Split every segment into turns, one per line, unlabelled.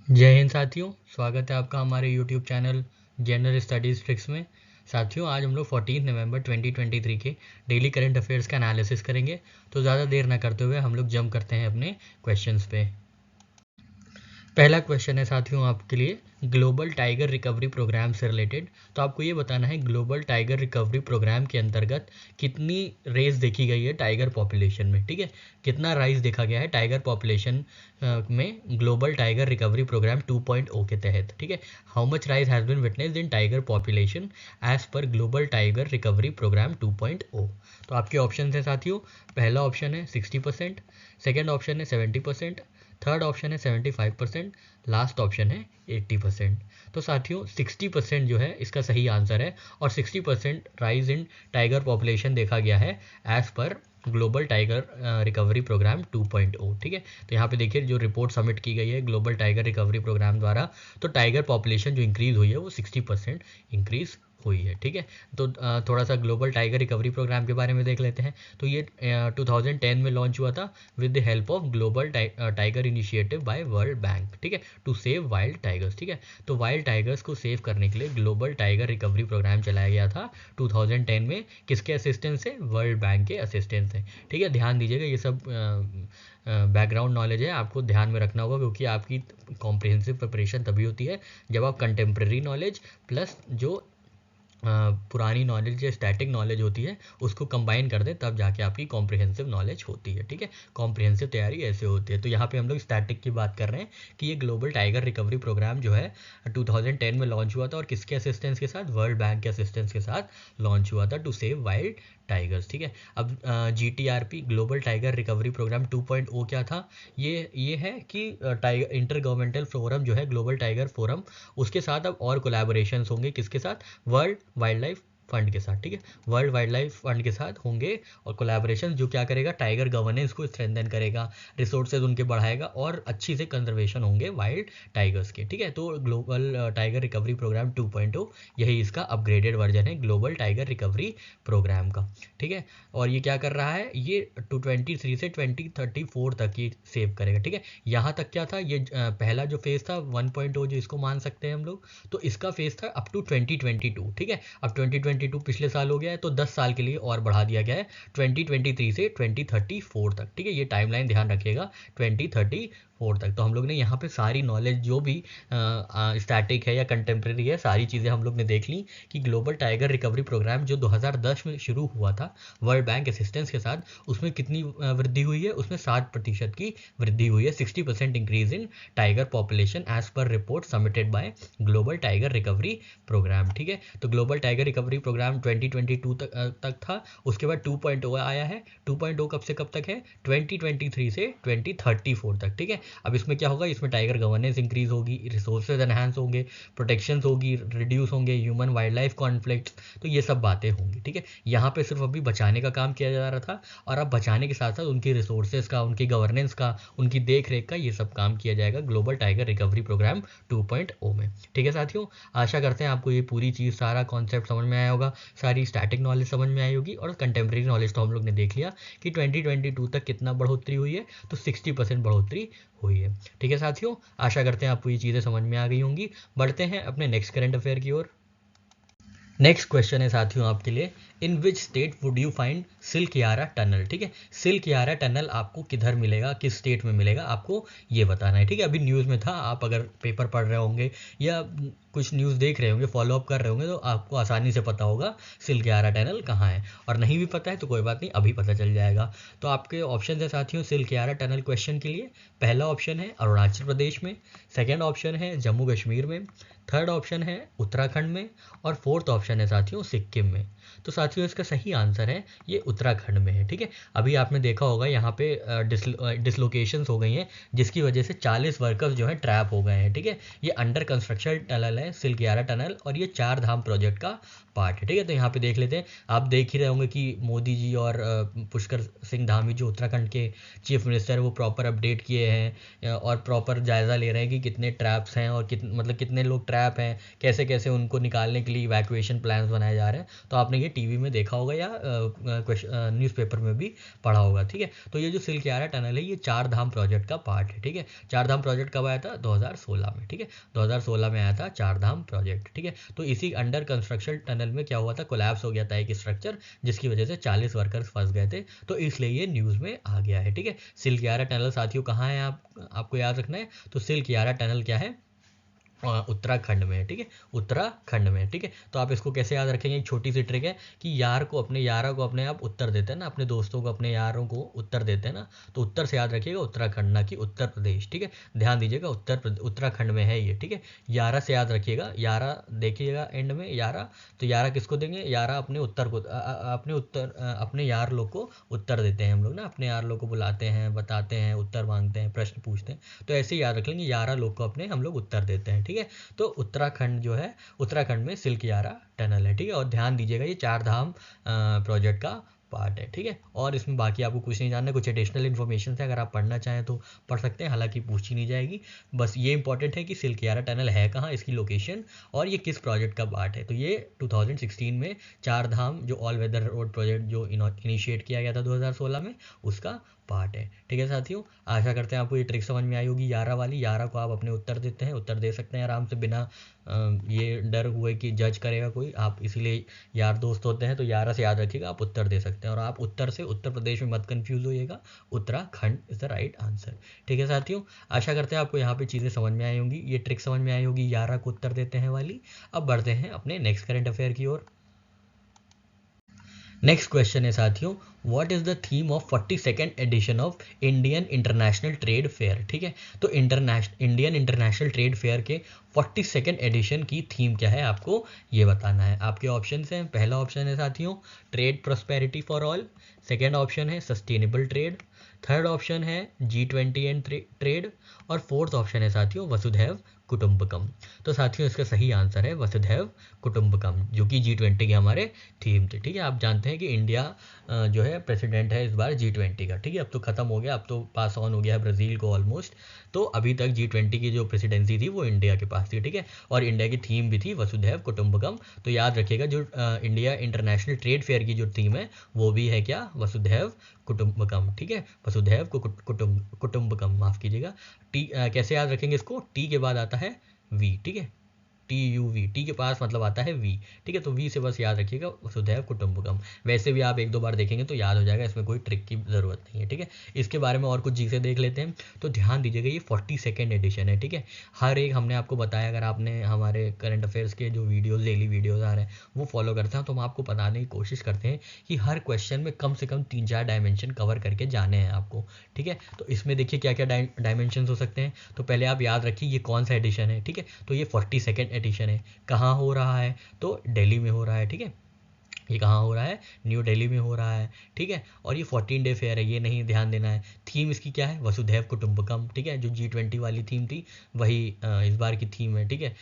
जय हिंद साथियों, स्वागत है आपका हमारे YouTube channel general studies tricks में। साथियों, आज हम लोग 14 नवंबर 2023 के डेली करंट अफेयर्स का एनालिसिस करेंगे। तो ज़्यादा देर ना करते हुए हम लोग जंप करते हैं अपने क्वेश्चंस पे। पहला क्वेश्चन है साथियों आपके लिए, ग्लोबल टाइगर रिकवरी प्रोग्राम से रिलेटेड। तो आपको ये बताना है ग्लोबल टाइगर रिकवरी प्रोग्राम के अंतर्गत कितनी रेस देखी गई है टाइगर पॉपुलेशन में। ठीक है, कितना राइज देखा गया है टाइगर पॉपुलेशन में ग्लोबल टाइगर रिकवरी प्रोग्राम 2.0 के तहत। ठीक है, how much rise has been witnessed in tiger population as per global tiger recovery programme 2.0। तो आपके ऑप्शन है साथियों, पहला ऑप्शन है 60%, सेकेंड ऑप्शन है 70%, थर्ड ऑप्शन है 75%, लास्ट ऑप्शन है 80%। तो साथियों 60% जो है इसका सही आंसर है और 60% राइज इन टाइगर पॉपुलेशन देखा गया है as per global tiger recovery programme 2.0। ठीक है, तो यहाँ पे देखिए जो रिपोर्ट सबमिट की गई है ग्लोबल टाइगर रिकवरी प्रोग्राम द्वारा, तो टाइगर पॉपुलेशन जो इंक्रीज़ हुई है वो 60% इंक्रीज़ हुई है। ठीक है, तो थोड़ा सा ग्लोबल टाइगर रिकवरी प्रोग्राम के बारे में देख लेते हैं। तो ये 2010 में लॉन्च हुआ था with the help of global tiger initiative by world bank. ठीक है, टू सेव वाइल्ड टाइगर्स। ठीक है, तो वाइल्ड टाइगर्स को सेव करने के लिए ग्लोबल टाइगर रिकवरी प्रोग्राम चलाया गया था 2010 में। किसके असिस्टेंस से? वर्ल्ड बैंक के असिस्टेंस से। ठीक है, ध्यान दीजिएगा, ये सब बैकग्राउंड नॉलेज है, आपको ध्यान में रखना होगा, क्योंकि आपकी कॉम्प्रिहेंसिव प्रिपरेशन तभी होती है जब आप कंटेम्प्रेरी नॉलेज प्लस जो पुरानी नॉलेज या स्टैटिक नॉलेज होती है उसको कंबाइन कर दें, तब जाके आपकी कॉम्प्रिहेंसिव नॉलेज होती है। ठीक है, कॉम्प्रिहेंसिव तैयारी ऐसे होती है। तो यहाँ पे हम लोग स्टैटिक की बात कर रहे हैं कि ये ग्लोबल टाइगर रिकवरी प्रोग्राम जो है 2010 में लॉन्च हुआ था और किसके असिस्टेंस के साथ? वर्ल्ड बैंक के असिस्टेंस के साथ लॉन्च हुआ था टू सेव वाइल्ड टाइगर्स। ठीक है, अब GTRP global tiger recovery programme 2.0 क्या था? ये है कि टाइगर इंटर गवर्नमेंटल फोरम जो है ग्लोबल टाइगर फोरम, उसके साथ अब और कोलैबोरेशंस होंगे। किसके साथ? वर्ल्ड वाइल्ड लाइफ फंड के साथ। ठीक है, वर्ल्ड वाइल्ड लाइफ फंड के साथ होंगे और कोलैबोरेशन जो क्या करेगा? टाइगर गवर्नेंस को स्ट्रेंथन करेगा, रिसोर्सेज उनके बढ़ाएगा और अच्छी से कंजर्वेशन होंगे वाइल्ड टाइगर्स के। ठीक है, तो ग्लोबल टाइगर रिकवरी प्रोग्राम 2.0 यही इसका अपग्रेडेड वर्जन है ग्लोबल टाइगर रिकवरी प्रोग्राम का। ठीक है, और ये क्या कर रहा है? ये 2023 से 2034 तक ये सेव करेगा। ठीक है, यहाँ तक क्या था? ये पहला जो फेज था 1.0 जो इसको मान सकते हैं हम लोग, तो इसका फेज था अप टू 2022। ठीक है, अब 2022 पिछले साल हो गया है, तो 10 साल के लिए और बढ़ा दिया गया है 2023 से 2034 तक। ठीक है, ये टाइमलाइन ध्यान रखिएगा 2034 तक। तो हम लोग ने यहाँ पे सारी नॉलेज जो भी स्टैटिक है या कंटेम्प्रेरी है, सारी चीज़ें हम लोग ने देख ली कि ग्लोबल टाइगर रिकवरी प्रोग्राम जो 2010 में शुरू हुआ था वर्ल्ड बैंक असिस्टेंस के साथ, उसमें कितनी वृद्धि हुई है? उसमें 60% की वृद्धि हुई है, 60% increase in tiger population as per report submitted by global tiger recovery programme. ठीक है, तो ग्लोबल टाइगर रिकवरी प्रोग्राम 2022 तक था, उसके बाद 2.0 आया है। 2.0 कब से कब तक है? 2023 से 2034 तक। ठीक है, अब इसमें क्या होगा? इसमें टाइगर गवर्नेंस इंक्रीज होगी, रिसोर्सेज एनहांस होंगे, प्रोटेक्शन होगी, रिड्यूस होंगे ह्यूमन वाइल्ड लाइफ कॉन्फ्लिक्ट, तो ये सब बातें होंगी। ठीक है, यहाँ पे सिर्फ अभी बचाने का काम किया जा रहा था और अब बचाने के साथ साथ उनकी रिसोर्सेज का, उनकी गवर्नेंस का, उनकी देख रेख का ये सब काम किया जाएगा ग्लोबल टाइगर रिकवरी प्रोग्राम 2.0 में। ठीक है साथियों, आशा करते हैं आपको ये पूरी चीज़, सारा कॉन्सेप्ट समझ में आया होगा, सारी स्टैटिक नॉलेज समझ में आई होगी और कंटेम्प्रेरी नॉलेज तो हम लोग ने देख लिया कि 2022 तक कितना बढ़ोतरी हुई है, तो 60% बढ़ोतरी हुई है। ठीक है साथियों, आशा करते हैं आपको ये चीज़ें समझ में आ गई होंगी। बढ़ते हैं अपने नेक्स्ट करंट अफेयर की ओर। नेक्स्ट क्वेश्चन है साथियों आपके लिए, in which state would you find Silkyara tunnel. ठीक है, सिल्क यारा टनल आपको किधर मिलेगा, किस स्टेट में मिलेगा, आपको ये बताना है। ठीक है, अभी न्यूज़ में था, आप अगर पेपर पढ़ रहे होंगे या कुछ न्यूज़ देख रहे होंगे, फॉलोअप कर रहे होंगे, तो आपको आसानी से पता होगा सिल्क यारा टनल कहाँ है। और नहीं भी पता है तो कोई बात नहीं, अभी पता चल जाएगा। तो आपके ऑप्शन है साथियों सिल्क यारा टनल क्वेश्चन के लिए। पहला ऑप्शन है अरुणाचल प्रदेश में, सेकेंड ऑप्शन है जम्मू कश्मीर में, थर्ड ऑप्शन है उत्तराखंड में और फोर्थ ऑप्शन है साथियों सिक्किम में। तो साथियों इसका सही आंसर है ये उत्तराखंड में है। ठीक है, अभी आपने देखा होगा यहाँ पे डिसलोकेशंस हो गई हैं, जिसकी वजह से 40 वर्कर्स जो हैं ट्रैप हो गए हैं। ठीक है, ये अंडर कंस्ट्रक्शन टनल है सिल्क यारा टनल और ये 4 धाम प्रोजेक्ट का पार्ट है। ठीक है, तो यहाँ पे देख लेते हैं, आप देख ही रहे होंगे कि मोदी जी और पुष्कर सिंह धामी जो उत्तराखंड के चीफ मिनिस्टर है वो प्रॉपर अपडेट किए हैं और प्रॉपर जायज़ा ले रहे हैं कि कितने ट्रैप्स हैं और मतलब कितने लोग ट्रैप हैं, कैसे कैसे उनको निकालने के लिए इवैक्यूएशन प्लान्स बनाए जा रहे हैं। तो आपने आपने ये टीवी में देखा होगा या न्यूज़पेपर में भी पढ़ा होगा, ठीक है। तो ये जो सिल्क यारा टनल है ये चार धाम प्रोजेक्ट का पार्ट है, ठीक है। चार धाम प्रोजेक्ट कब आया था? 2016 में, ठीक है। 2016 में आया था चार धाम प्रोजेक्ट, ठीक है। तो इसी अंडर कंस्ट्रक्शन टनल में क्या हुआ था, कोलैप्स हो गया था एक स्ट्रक्चर, जिसकी वजह से 40 वर्कर्स फंस गए थे, तो इसलिए ये न्यूज़ में आ गया है, ठीक है। सिल्क यारा टनल साथियों कहाँ है, आपको याद रखना है। तो सिल्क यारा टनल क्या है, उत्तराखंड में है, ठीक है। उत्तराखंड में, ठीक है। तो आप इसको कैसे याद रखेंगे, एक छोटी सी ट्रिक है कि यारा को अपने आप उत्तर देते हैं ना, अपने दोस्तों को, अपने यारों को उत्तर देते हैं ना, तो उत्तर से याद रखिएगा उत्तराखंड, ना कि उत्तर प्रदेश, ठीक है। ध्यान दीजिएगा उत्तराखंड में है ये, ठीक है। यारा से याद रखिएगा, यारा देखिएगा एंड में यारा, तो यारा किसको देंगे, यारा अपने उत्तर को अपने यार लोग को उत्तर देते हैं हम लोग ना, अपने यार लोग को बुलाते हैं, बताते हैं, उत्तर मांगते हैं, प्रश्न पूछते हैं, तो ऐसे ही याद रख लेंगे, यारा लोग को अपने हम लोग उत्तर देते हैं, ठीक है। तो उत्तराखंड जो है, उत्तराखंड में सिल्क यारा टनल है, ठीक है। और ध्यान दीजिएगा ये चार धाम प्रोजेक्ट का पार्ट है, ठीक है। और इसमें बाकी आपको कुछ नहीं जानना, कुछ एडिशनल इन्फॉर्मेशन है, अगर आप पढ़ना चाहें तो पढ़ सकते हैं, हालांकि पूछी नहीं जाएगी। बस ये इंपॉर्टेंट है कि सिल्क यारा टनल है कहाँ, इसकी लोकेशन, और ये किस प्रोजेक्ट का पार्ट है। तो ये 2016 में चार धाम जो ऑल वेदर रोड प्रोजेक्ट जो इनिशिएट किया गया था 2016 में, उसका पार्ट है, ठीक है साथियों। आशा करते हैं आपको ये ट्रिक समझ में आई होगी यारा वाली। यारा को आप अपने उत्तर देते हैं, उत्तर दे सकते हैं आराम से, बिना ये डर हुए कि जज करेगा कोई, आप इसीलिए यार दोस्त होते हैं, तो यारा से याद रखिएगा, आप उत्तर दे सकते हैं। और आप उत्तर से उत्तर प्रदेश में मत कंफ्यूज होइएगा, Uttarakhand is the right answer, ठीक है साथियों। आशा करते हैं आपको यहाँ पे चीज़ें समझ में आई होंगी, ये ट्रिक समझ में आई होगी यारा को उत्तर देते हैं वाली। अब बढ़ते हैं अपने नेक्स्ट करंट अफेयर की ओर। नेक्स्ट क्वेश्चन है साथियों, what is the theme of 42nd edition of Indian international trade fair, ठीक है। तो इंडियन इंटरनेशनल ट्रेड फेयर के 42nd एडिशन की थीम क्या है, आपको ये बताना है। आपके ऑप्शन हैं, पहला ऑप्शन है साथियों trade prosperity for all, second option है सस्टेनेबल ट्रेड, थर्ड ऑप्शन है G20 एंड ट्रेड, और फोर्थ ऑप्शन है साथियों वसुधैव कुटुंबकम। तो साथियों इसका सही आंसर है वसुधैव कुटुंबकम, जो कि G20 के हमारे थीम थे, ठीक है। आप जानते हैं कि इंडिया जो है प्रेसिडेंट है इस बार G20 का, ठीक है। अब तो खत्म हो गया, अब तो पास ऑन हो गया है ब्राज़ील को ऑलमोस्ट, तो अभी तक G20 की जो प्रेसिडेंसी थी वो इंडिया के पास थी, ठीक है। और इंडिया की थीम भी थी वसुधैव कुटुंबकम। तो याद रखिएगा जो इंडिया इंटरनेशनल ट्रेड फेयर की जो थीम है वो भी है क्या, वसुधैव कुटुंबकम, ठीक है। वसुधैव कुटुंबकम, माफ कीजिएगा। टी कैसे याद रखेंगे इसको, टी के बाद आता है वी, ठीक है। TUV, टी के पास मतलब आता है वी, ठीक है। तो वी से बस याद रखिएगा वसुधैव कुटुंबकम। वैसे भी आप एक दो बार देखेंगे तो याद हो जाएगा, इसमें कोई ट्रिक की ज़रूरत नहीं है, ठीक है। इसके बारे में और कुछ चीज़ें देख लेते हैं। तो ध्यान दीजिएगा ये 42nd एडिशन है, ठीक है। हर एक हमने आपको बताया, अगर आपने हमारे करंट अफेयर्स के जो वीडियोज़, डेली वीडियोज़ आ रहे हैं वो फॉलो करते हैं, तो हम आपको बताने की कोशिश करते हैं कि हर क्वेश्चन में कम से कम 3-4 डायमेंशन कवर करके जाने हैं आपको, ठीक है। तो इसमें देखिए क्या क्या डायमेंशन हो सकते हैं। तो पहले आप याद रखिए ये कौन सा एडिशन है, ठीक है। तो ये 42nd एडिशन है, कहाँ हो रहा है, तो दिल्ली में हो रहा है, ठीक है। ये कहाँ हो रहा है, न्यू दिल्ली में हो रहा है, ठीक है। और ये 14 डे फेयर है, ये नहीं ध्यान देना है। थीम इसकी क्या है, वसुधैव कुटुंबकम, ठीक है। जो G20 वाली थीम थी वही इस बार की थीम है, ठीक है।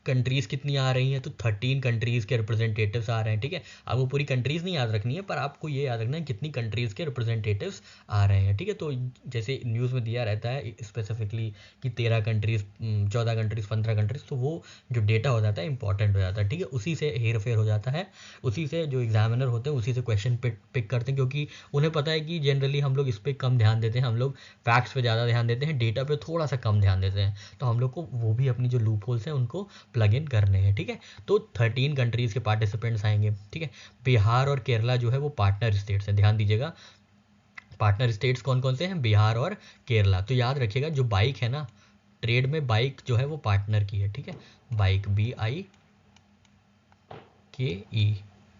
कंट्रीज़ कितनी आ रही हैं, तो 13 कंट्रीज़ के रिप्रेजेंटेटिव्स आ रहे हैं, ठीक है। आपको पूरी कंट्रीज़ नहीं याद रखनी है, पर आपको ये याद रखना है कितनी कंट्रीज़ के रिप्रेजेंटेटिव्स आ रहे हैं, ठीक है। तो जैसे न्यूज़ में दिया रहता है स्पेसिफिकली कि 13 कंट्रीज़, 14 कंट्रीज़, 15 कंट्रीज़, तो वो जो डेटा हो जाता है इंपॉर्टेंट हो जाता है, ठीक है। उसी से हेर फेर हो जाता है, उसी से जो एग्जामिनर होते हैं उसी से क्वेश्चन पिक करते हैं, क्योंकि उन्हें पता है कि जनरली हम लोग इस पर कम ध्यान देते हैं, हम लोग फैक्ट्स पे ज़्यादा ध्यान देते हैं, डेटा पे थोड़ा सा कम ध्यान देते हैं। तो हम लोग को वो भी अपनी जो लूप होल्स हैं उनको प्लग इन करने हैं, ठीक है। तो 13 कंट्रीज़ के पार्टिसिपेंट्स आएंगे, ठीक है। बिहार और केरला जो है वो पार्टनर स्टेट्स हैं, ध्यान दीजिएगा। पार्टनर स्टेट्स कौन कौन से हैं, बिहार और केरला। तो याद रखिएगा जो बाइक है ना, ट्रेड में बाइक जो है वो पार्टनर की है, ठीक है। बाइक BIKE,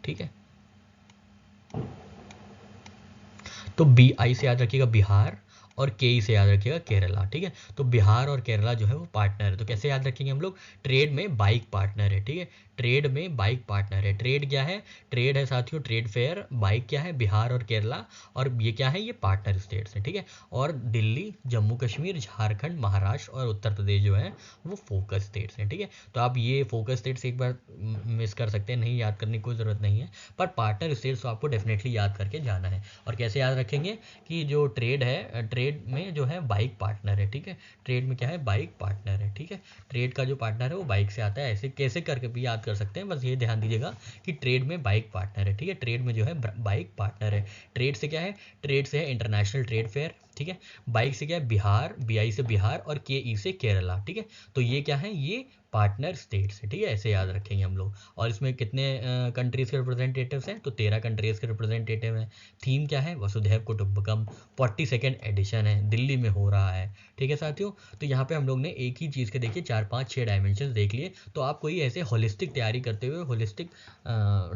ठीक है। तो BI से याद रखिएगा बिहार, और KE से याद रखिएगा केरला, ठीक है। तो बिहार और केरला जो है वो पार्टनर है। तो कैसे याद रखेंगे हम लोग, ट्रेड में बाइक पार्टनर है, ठीक है। ट्रेड में बाइक पार्टनर है, ट्रेड क्या है, ट्रेड है साथियों ट्रेड फेयर, बाइक क्या है, बिहार और केरला, और ये क्या है, ये पार्टनर स्टेट्स हैं, ठीक है। और दिल्ली, जम्मू कश्मीर, झारखंड, महाराष्ट्र और उत्तर प्रदेश जो है वो फोकस स्टेट्स हैं, ठीक है। तो आप ये फोकस स्टेट्स एक बार मिस कर सकते हैं, नहीं याद करने की कोई ज़रूरत नहीं है, पर पार्टनर स्टेट्स तो आपको डेफिनेटली याद करके जाना है। और कैसे याद रखेंगे कि जो ट्रेड है, ट्रेड में जो है बाइक पार्टनर है, ठीक है। ट्रेड में क्या है, बाइक पार्टनर है, ठीक है। ट्रेड का जो पार्टनर है वो बाइक से आता है, ऐसे कैसे करके भी याद याद कर सकते हैं, बस ये ध्यान दीजिएगा कि ट्रेड में बाइक पार्टनर है, ठीक है, ट्रेड में जो है बाइक पार्टनर है। ट्रेड से क्या है, ट्रेड से है इंटरनेशनल ट्रेड फेयर, ठीक है। बाइक से क्या है, बिहार, BI से बिहार और KE से केरला, ठीक है। तो ये क्या है, ये पार्टनर स्टेट्स है, ठीक है, ऐसे याद रखेंगे हम लोग। और इसमें कितने कंट्रीज़ के रिप्रेजेंटेटिव्स हैं, तो 13 कंट्रीज़ के रिप्रेजेंटेटिव हैं। थीम क्या है, वसुधैव कुटुंबकम, 42nd एडिशन है, दिल्ली में हो रहा है, ठीक है साथियों। तो यहाँ पे हम लोग ने एक ही चीज़ के देखिए 4 5 6 डायमेंशन देख लिए। तो आप कोई ऐसे होलिस्टिक तैयारी करते हुए होलिस्टिक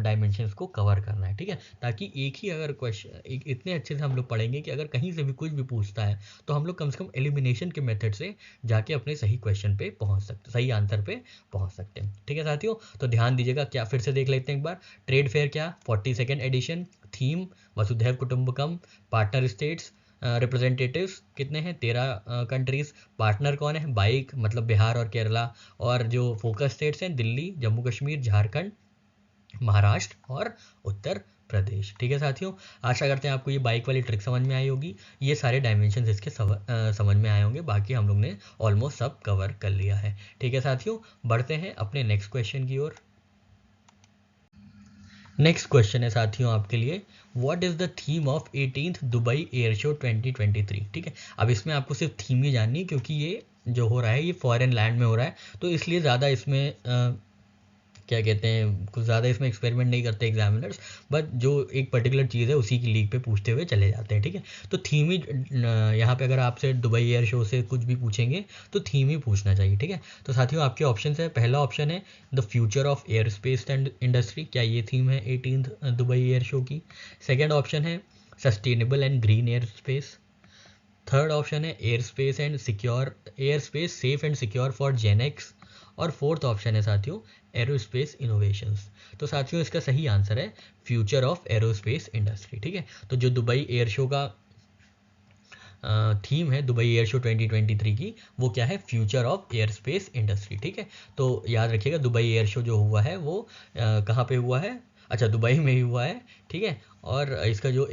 डायमेंशंस को कवर करना है, ठीक है, ताकि एक ही अगर क्वेश्चन इतने अच्छे से हम लोग पढ़ेंगे कि अगर कहीं से भी कुछ भी पूछता है तो हम लोग कम से कम एलिमिनेशन के मेथड से जाके अपने सही क्वेश्चन पे पहुंच सकते, सही आंसर पे पहुंच सकते हैं, ठीक है साथियों। तो ध्यान दीजिएगा, क्या फिर से देख लेते हैं एक बार। ट्रेड फेयर क्या, 42nd एडिशन, थीम वसुधैव कुटुंबकम, पार्टनर स्टेट्स, रिप्रेजेंटेटिव्स कितने हैं, 13 कंट्रीज, पार्टनर कौन है, बाइक मतलब बिहार और केरला, और जो फोकस स्टेट्स हैं दिल्ली, जम्मू कश्मीर, झारखंड, महाराष्ट्र और उत्तर प्रदेश, ठीक है साथियों। आशा करते हैं आपको ये बाइक वाली ट्रिक समझ में आई होगी, ये सारे डायमेंशन इसके समझ में आए होंगे। बाकी हम लोग ने ऑलमोस्ट सब कवर कर लिया है, ठीक है साथियों। बढ़ते हैं अपने नेक्स्ट क्वेश्चन की ओर। नेक्स्ट क्वेश्चन है साथियों आपके लिए, what is the theme of 18th Dubai air show 2023, ठीक है। अब इसमें आपको सिर्फ थीम ही जाननी है, क्योंकि ये जो हो रहा है ये फॉरेन लैंड में हो रहा है, तो इसलिए ज़्यादा इसमें क्या कहते हैं, कुछ ज़्यादा इसमें एक्सपेरिमेंट नहीं करते एग्जामिनर्स, बट जो एक पर्टिकुलर चीज़ है उसी की लीग पे पूछते हुए चले जाते हैं, ठीक है। तो थीम ही यहाँ पे अगर आपसे दुबई एयर शो से कुछ भी पूछेंगे तो थीम ही पूछना चाहिए, ठीक है। तो साथियों आपके ऑप्शन है, पहला ऑप्शन है the future of air space and industry, क्या ये थीम है 18th दुबई एयर शो की। सेकेंड ऑप्शन है sustainable and green air space. Third option है air space and secure, air space safe and secure for Gen X. और fourth option है साथियों aerospace innovations. तो साथियों इसका सही आंसर है फ्यूचर ऑफ एरोस्पेस इंडस्ट्री, ठीक है। तो जो दुबई एयर शो का थीम है दुबई एयर शो 2023 की, वो क्या है, future of air space industry, ठीक है। तो याद रखिएगा दुबई एयर शो जो हुआ है वो कहाँ पे हुआ है, अच्छा दुबई में ही हुआ है, ठीक है। और इसका जो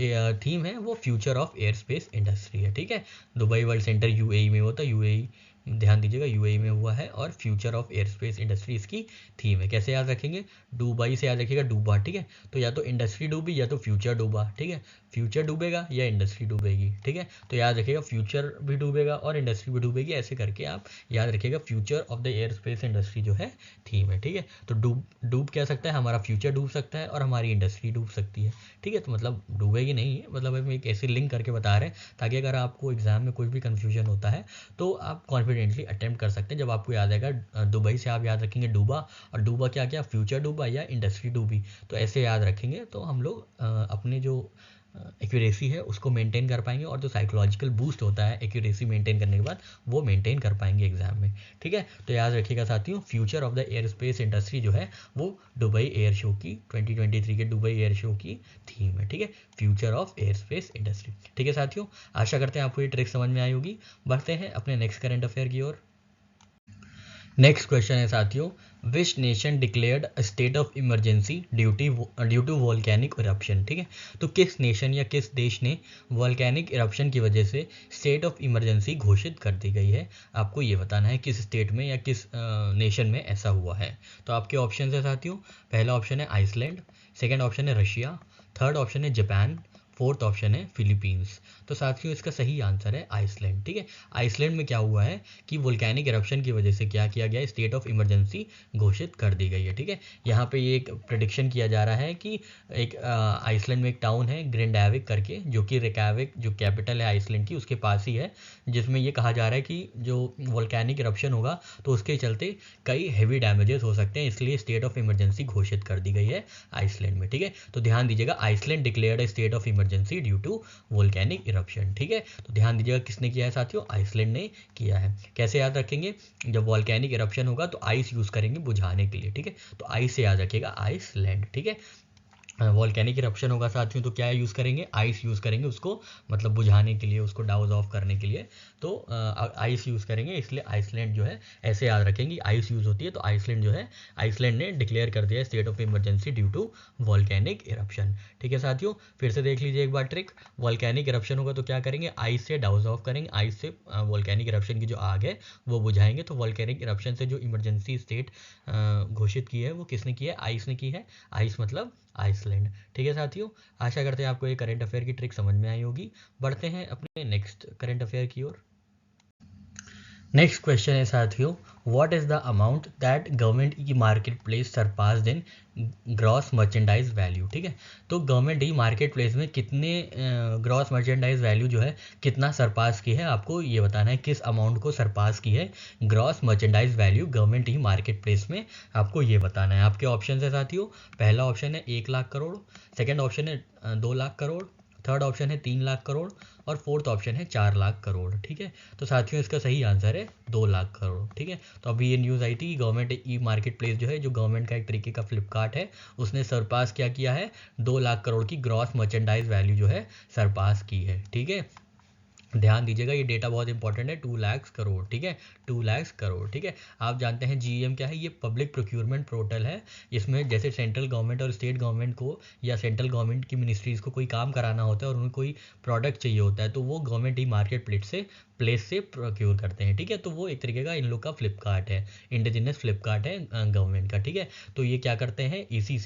थीम है वो future of air space industry है, ठीक है। दुबई वर्ल्ड सेंटर UAE में होता है, UAE ध्यान दीजिएगा UAE में हुआ है, और future of air space industry इसकी थीम है। कैसे याद रखेंगे, दुबई से याद रखिएगा डूबा, ठीक है। तो या तो इंडस्ट्री डूबी या तो फ्यूचर डूबा, ठीक है। फ्यूचर डूबेगा या इंडस्ट्री डूबेगी, ठीक है। तो याद रखिएगा फ्यूचर भी डूबेगा और इंडस्ट्री भी डूबेगी, ऐसे करके आप याद रखिएगा future of the air space industry जो है थीम है, ठीक है। तो डूब क्या सकता है, हमारा फ्यूचर डूब सकता है और हमारी इंडस्ट्री डूब सकती है, ठीक है। तो मतलब डूबेगी नहीं है, मतलब हम एक ऐसी लिंक करके बता रहे हैं ताकि अगर आपको एग्जाम में कोई भी कन्फ्यूजन होता है तो आप कॉन्फिडेंटली अटेम्प्ट कर सकते हैं। जब आपको याद आएगा दुबई से आप याद रखेंगे डूबा, और डूबा क्या क्या, फ्यूचर डूबा या इंडस्ट्री डूबी, तो ऐसे याद रखेंगे तो हम लोग अपने जो एक्यूरेसी है उसको मेंटेन कर पाएंगे, और जो साइकोलॉजिकल बूस्ट होता है एक्यूरेसी मेंटेन करने के बाद वो मेंटेन कर पाएंगे एग्जाम में, ठीक है। तो याद रखिएगा साथियों future of the air space industry जो है वो दुबई एयर शो की 2023 के दुबई एयर शो की थीम है, ठीक है, future of air space industry, ठीक है साथियों। आशा करते हैं आपको ये ट्रिक समझ में आई होगी। बढ़ते हैं अपने नेक्स्ट करंट अफेयर की ओर। नेक्स्ट क्वेश्चन है साथियों, which nation declared state of emergency due to volcanic eruption, ठीक है। तो किस नेशन या किस देश ने वॉल्केनिक इरप्शन की वजह से स्टेट ऑफ इमरजेंसी घोषित कर दी गई है, आपको ये बताना है किस स्टेट में या किस नेशन में ऐसा हुआ है। तो आपके ऑप्शन है साथियों, पहला ऑप्शन है आइसलैंड, सेकेंड ऑप्शन है रशिया, थर्ड ऑप्शन है जापान, फोर्थ ऑप्शन है फिलीपींस। तो साथियों इसका सही आंसर है आइसलैंड, ठीक है। आइसलैंड में क्या हुआ है कि वोल्केनिक इरप्शन की वजह से क्या किया गया, स्टेट ऑफ इमरजेंसी घोषित कर दी गई है, ठीक है। यहाँ पे ये एक प्रेडिक्शन किया जा रहा है कि एक आइसलैंड में एक टाउन है ग्रिंडाविक करके, जो कि रेकाविक जो कैपिटल है आइसलैंड की उसके पास ही है, जिसमें ये कहा जा रहा है कि जो वोल्केनिक इरप्शन होगा तो उसके चलते कई हैवी डैमेजेस हो सकते हैं, इसलिए स्टेट ऑफ इमरजेंसी घोषित कर दी गई है आइसलैंड में, ठीक है। तो ध्यान दीजिएगा Iceland declared state of emergency due to volcanic eruption, ठीक है। तो ध्यान दीजिएगा किसने किया है साथियों, आइसलैंड ने किया है। कैसे याद रखेंगे, जब वोल्केनिक इरप्शन होगा तो आइस यूज करेंगे बुझाने के लिए, ठीक है। तो आइस से याद रखिएगा आइसलैंड, ठीक है। वॉल्केनिक इरप्शन होगा साथियों तो क्या यूज़ करेंगे, आइस यूज़ करेंगे उसको, मतलब बुझाने के लिए, उसको डाउज ऑफ करने के लिए। तो आइस यूज़ करेंगे, इसलिए आइसलैंड जो है, ऐसे याद रखेंगे, आइस यूज़ होती है। तो आइसलैंड जो है, आइसलैंड ने डिक्लेयर कर दिया state of emergency due to volcanic eruption. ठीक है साथियों, फिर से देख लीजिए एक बार ट्रिक। वॉल्केनिक इरप्शन होगा तो क्या करेंगे, आइस से डाउज ऑफ करेंगे, आइस से वॉल्केनिक इरप्शन की जो आग है वो बुझाएंगे। तो वॉल्केनिक इरप्शन से जो इमरजेंसी स्टेट घोषित की है वो किसने की है, आइस ने की है। आइस मतलब आइसलैंड। ठीक है साथियों, आशा करते हैं आपको ये करंट अफेयर की ट्रिक समझ में आई होगी। बढ़ते हैं अपने नेक्स्ट करंट अफेयर की ओर। नेक्स्ट क्वेश्चन है साथियों, what is the amount that government e market place surpassed in gross merchandise value. ठीक है, तो गवर्नमेंट ई मार्केट प्लेस में कितने ग्रॉस मर्चेंडाइज वैल्यू जो है कितना सरपास की है, आपको ये बताना है किस अमाउंट को सरपास की है gross merchandise value government e market place में, आपको ये बताना है। आपके ऑप्शन है साथियों, पहला ऑप्शन है 1 लाख करोड़, सेकेंड ऑप्शन है 2 लाख करोड़, थर्ड ऑप्शन है 3 लाख करोड़ और फोर्थ ऑप्शन है 4 लाख करोड़। ठीक है, तो साथियों इसका सही आंसर है 2 लाख करोड़। ठीक है, तो अभी ये न्यूज़ आई थी कि गवर्नमेंट ई मार्केट प्लेस जो है, जो गवर्नमेंट का एक तरीके का फ्लिपकार्ट है, उसने सरपास क्या किया है, 2 लाख करोड़ की ग्रॉस मर्चेंडाइज वैल्यू जो है सरपास की है। ठीक है, ध्यान दीजिएगा, ये डेटा बहुत इंपॉर्टेंट है, 2 लाख करोड़। ठीक है, 2 लाख करोड़। ठीक है, आप जानते हैं जीईएम क्या है, ये पब्लिक प्रोक्यूरमेंट पोर्टल है। इसमें जैसे सेंट्रल गवर्नमेंट और स्टेट गवर्नमेंट को या सेंट्रल गवर्नमेंट की मिनिस्ट्रीज़ को कोई काम कराना होता है और उन्हें कोई प्रोडक्ट चाहिए होता है, तो वो गवर्नमेंट ई मार्केट प्लेस से प्रोक्योर करते हैं। ठीक है, तो वो एक तरीके का इन लोग का फ्लिपकार्ट है, इंडिजिनस फ्लिपकार्ट है गवर्नमेंट का। ठीक है, तो ये क्या करते हैं, इसी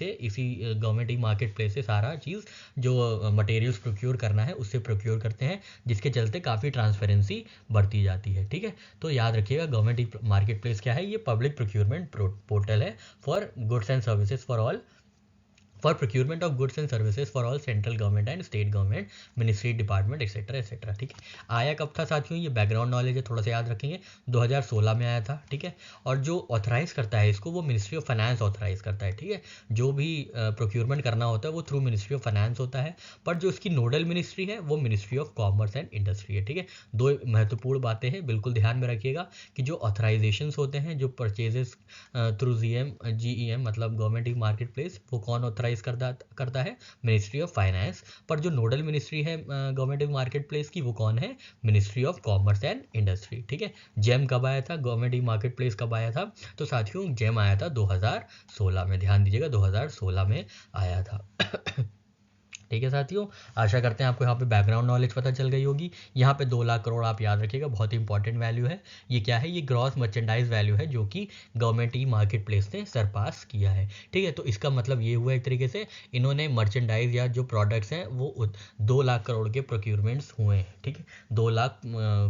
गवर्नमेंट ई मार्केट प्लेस से सारा चीज़ जो मटेरियल्स प्रोक्योर करना है उससे प्रोक्योर करते हैं, जिसके चलते काफ़ी ट्रांसपेरेंसी बढ़ती जाती है। ठीक है, तो याद रखिएगा गवर्नमेंट मार्केट प्लेस क्या है, ये पब्लिक प्रोक्योरमेंट पोर्टल है for goods and services for procurement of goods and services for all central government and state government ministry department etcetera etcetera. ठीक है, आया कब था साथियों, ये बैकग्राउंड नॉलेज है, थोड़ा सा याद रखेंगे, 2016 में आया था। ठीक है, और जो ऑथराइज करता है इसको वो मिनिस्ट्री ऑफ फाइनेंस ऑथराइज करता है। ठीक है, जो भी प्रोक्योरमेंट करना होता है वो थ्रू मिनिस्ट्री ऑफ फाइनेंस होता है, पर जो इसकी नोडल मिनिस्ट्री है वो ministry of commerce and industry है। ठीक है, दो महत्वपूर्ण बातें हैं, बिल्कुल ध्यान में रखिएगा कि जो ऑथराइजेशंस होते हैं, जो परचेजेस थ्रू जीईएम मतलब गवर्नमेंट ई मार्केट प्लेस, वो कौन ऑथराइज करता है, मिनिस्ट्री ऑफ फाइनेंस। पर जो नोडल मिनिस्ट्री है गवर्नमेंट ऑफ मार्केट प्लेस की, वो कौन है, ministry of commerce and industry. ठीक है, जेम कब आया था, गवर्नमेंट ई मार्केट प्लेस कब आया था, तो साथियों जेम आया था 2016 में, ध्यान दीजिएगा 2016 में आया था। ठीक है साथियों, आशा करते हैं आपको यहाँ पे बैकग्राउंड नॉलेज पता चल गई होगी। यहाँ पे 2 लाख करोड़ आप याद रखिएगा, बहुत ही इंपॉर्टेंट वैल्यू है। ये क्या है, ये ग्रॉस मर्चेंडाइज वैल्यू है जो कि गवर्नमेंट ई मार्केट प्लेस ने सरपास किया है। ठीक है, तो इसका मतलब ये हुआ एक तरीके से इन्होंने मर्चेंडाइज या जो प्रोडक्ट्स हैं वो 2 लाख करोड़ के प्रोक्यूरमेंट्स हुए हैं। ठीक है, 2 लाख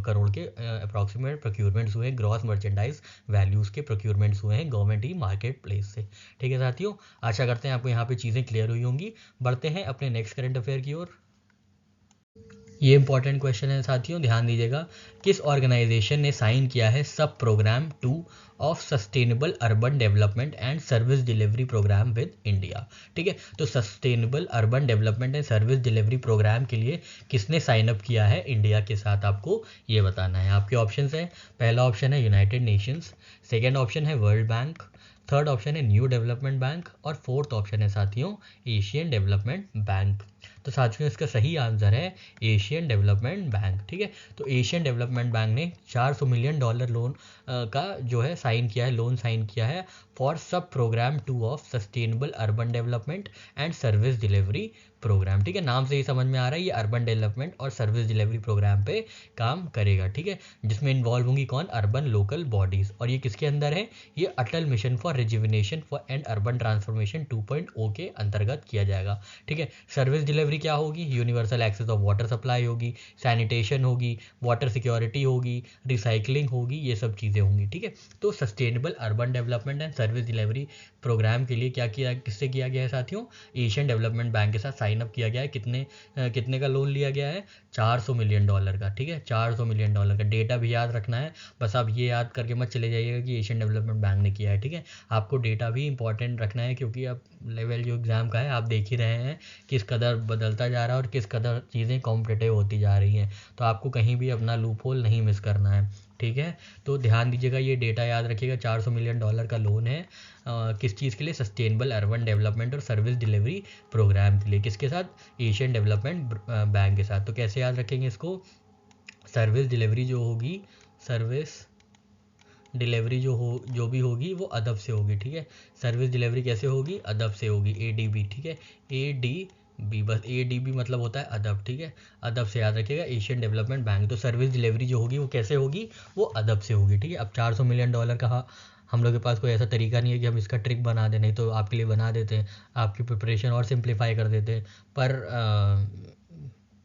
करोड़ के अप्रॉक्सीमेट प्रोक्यूरमेंट्स हुए हैं, ग्रॉस मर्चेंडाइज वैल्यूज़ के प्रोक्यूरमेंट्स हुए हैं गवर्नमेंट ई मार्केट प्लेस से। ठीक है साथियों, आशा करते हैं आपको यहाँ पे चीज़ें क्लियर हुई होंगी। बढ़ते हैं अपने नेक्स्ट करंट अफेयर की ओर। ये इंपॉर्टेंट क्वेश्चन है साथियों, ध्यान दीजिएगा, किस ऑर्गेनाइजेशन ने साइन किया है sub programme 2 of sustainable urban development and service delivery programme with India. ठीक है, तो sustainable urban development and service delivery programme के लिए किसने साइन अप किया है इंडिया के साथ, आपको ये बताना है। आपके ऑप्शन है, पहला ऑप्शन है यूनाइटेड नेशंस, सेकेंड ऑप्शन है वर्ल्ड बैंक, थर्ड ऑप्शन है न्यू डेवलपमेंट बैंक और फोर्थ ऑप्शन है साथियों एशियन डेवलपमेंट बैंक। तो साथियों इसका सही आंसर है एशियन डेवलपमेंट बैंक। ठीक है, तो एशियन डेवलपमेंट बैंक ने $400 मिलियन लोन का जो है साइन किया है, लोन साइन किया है for sub programme 2 of sustainable urban development and service delivery programme. ठीक है, नाम से ही समझ में आ रहा है ये अर्बन डेवलपमेंट और सर्विस डिलीवरी प्रोग्राम पे काम करेगा। ठीक है, जिसमें इन्वॉल्व होंगी कौन, अर्बन लोकल बॉडीज। और ये किसके अंदर है, ये Atal mission for rejuvenation for and urban transformation 2.0 के अंतर्गत किया जाएगा। ठीक है, सर्विस डिलीवरी क्या होगी, universal access of water supply होगी, सैनिटेशन होगी, वाटर सिक्योरिटी होगी, रिसाइकलिंग होगी, ये सब चीज़ें होंगी। ठीक है, तो sustainable urban development and service delivery programme के लिए क्या किया, किससे किया गया है साथियों, एशियन डेवलपमेंट बैंक के साथ साइन अप किया गया है। कितने का लोन लिया गया है, $400 मिलियन का। ठीक है, $400 मिलियन का। डेटा भी याद रखना है, बस आप ये याद करके मत चले जाइएगा कि एशियन डेवलपमेंट बैंक ने किया है। ठीक है, आपको डेटा भी इंपॉर्टेंट रखना है, क्योंकि अब लेवल जो एग्ज़ाम का है आप देख ही रहे हैं किस कदर बदलता जा रहा है और किस कदर चीज़ें कॉम्पिटिटिव होती जा रही हैं। तो आपको कहीं भी अपना लूप होल नहीं मिस करना है। ठीक है। तो ध्यान दीजिएगा, ये डेटा याद रखिएगा, $400 मिलियन का लोन है किस चीज़ के लिए, सस्टेनेबल अर्बन डेवलपमेंट और सर्विस डिलीवरी प्रोग्राम के लिए, किसके साथ, एशियन डेवलपमेंट बैंक के साथ। तो कैसे याद रखेंगे इसको, सर्विस डिलीवरी जो होगी, सर्विस डिलीवरी जो भी होगी वो अदब से होगी, ठीक है। सर्विस डिलीवरी कैसे होगी, अदब से होगी, ADB, ठीक है, ADB, बस ADB मतलब होता है अदब, ठीक है। अदब से याद रखिएगा, एशियन डेवलपमेंट बैंक। तो सर्विस डिलीवरी जो होगी वो कैसे होगी, वो अदब से होगी, ठीक है। अब $400 मिलियन का हम लोग के पास कोई ऐसा तरीका नहीं है कि हम इसका ट्रिक बना दें, नहीं तो आपके लिए बना देते हैं, आपकी प्रिपरेशन और सिंप्लीफाई कर देते हैं, पर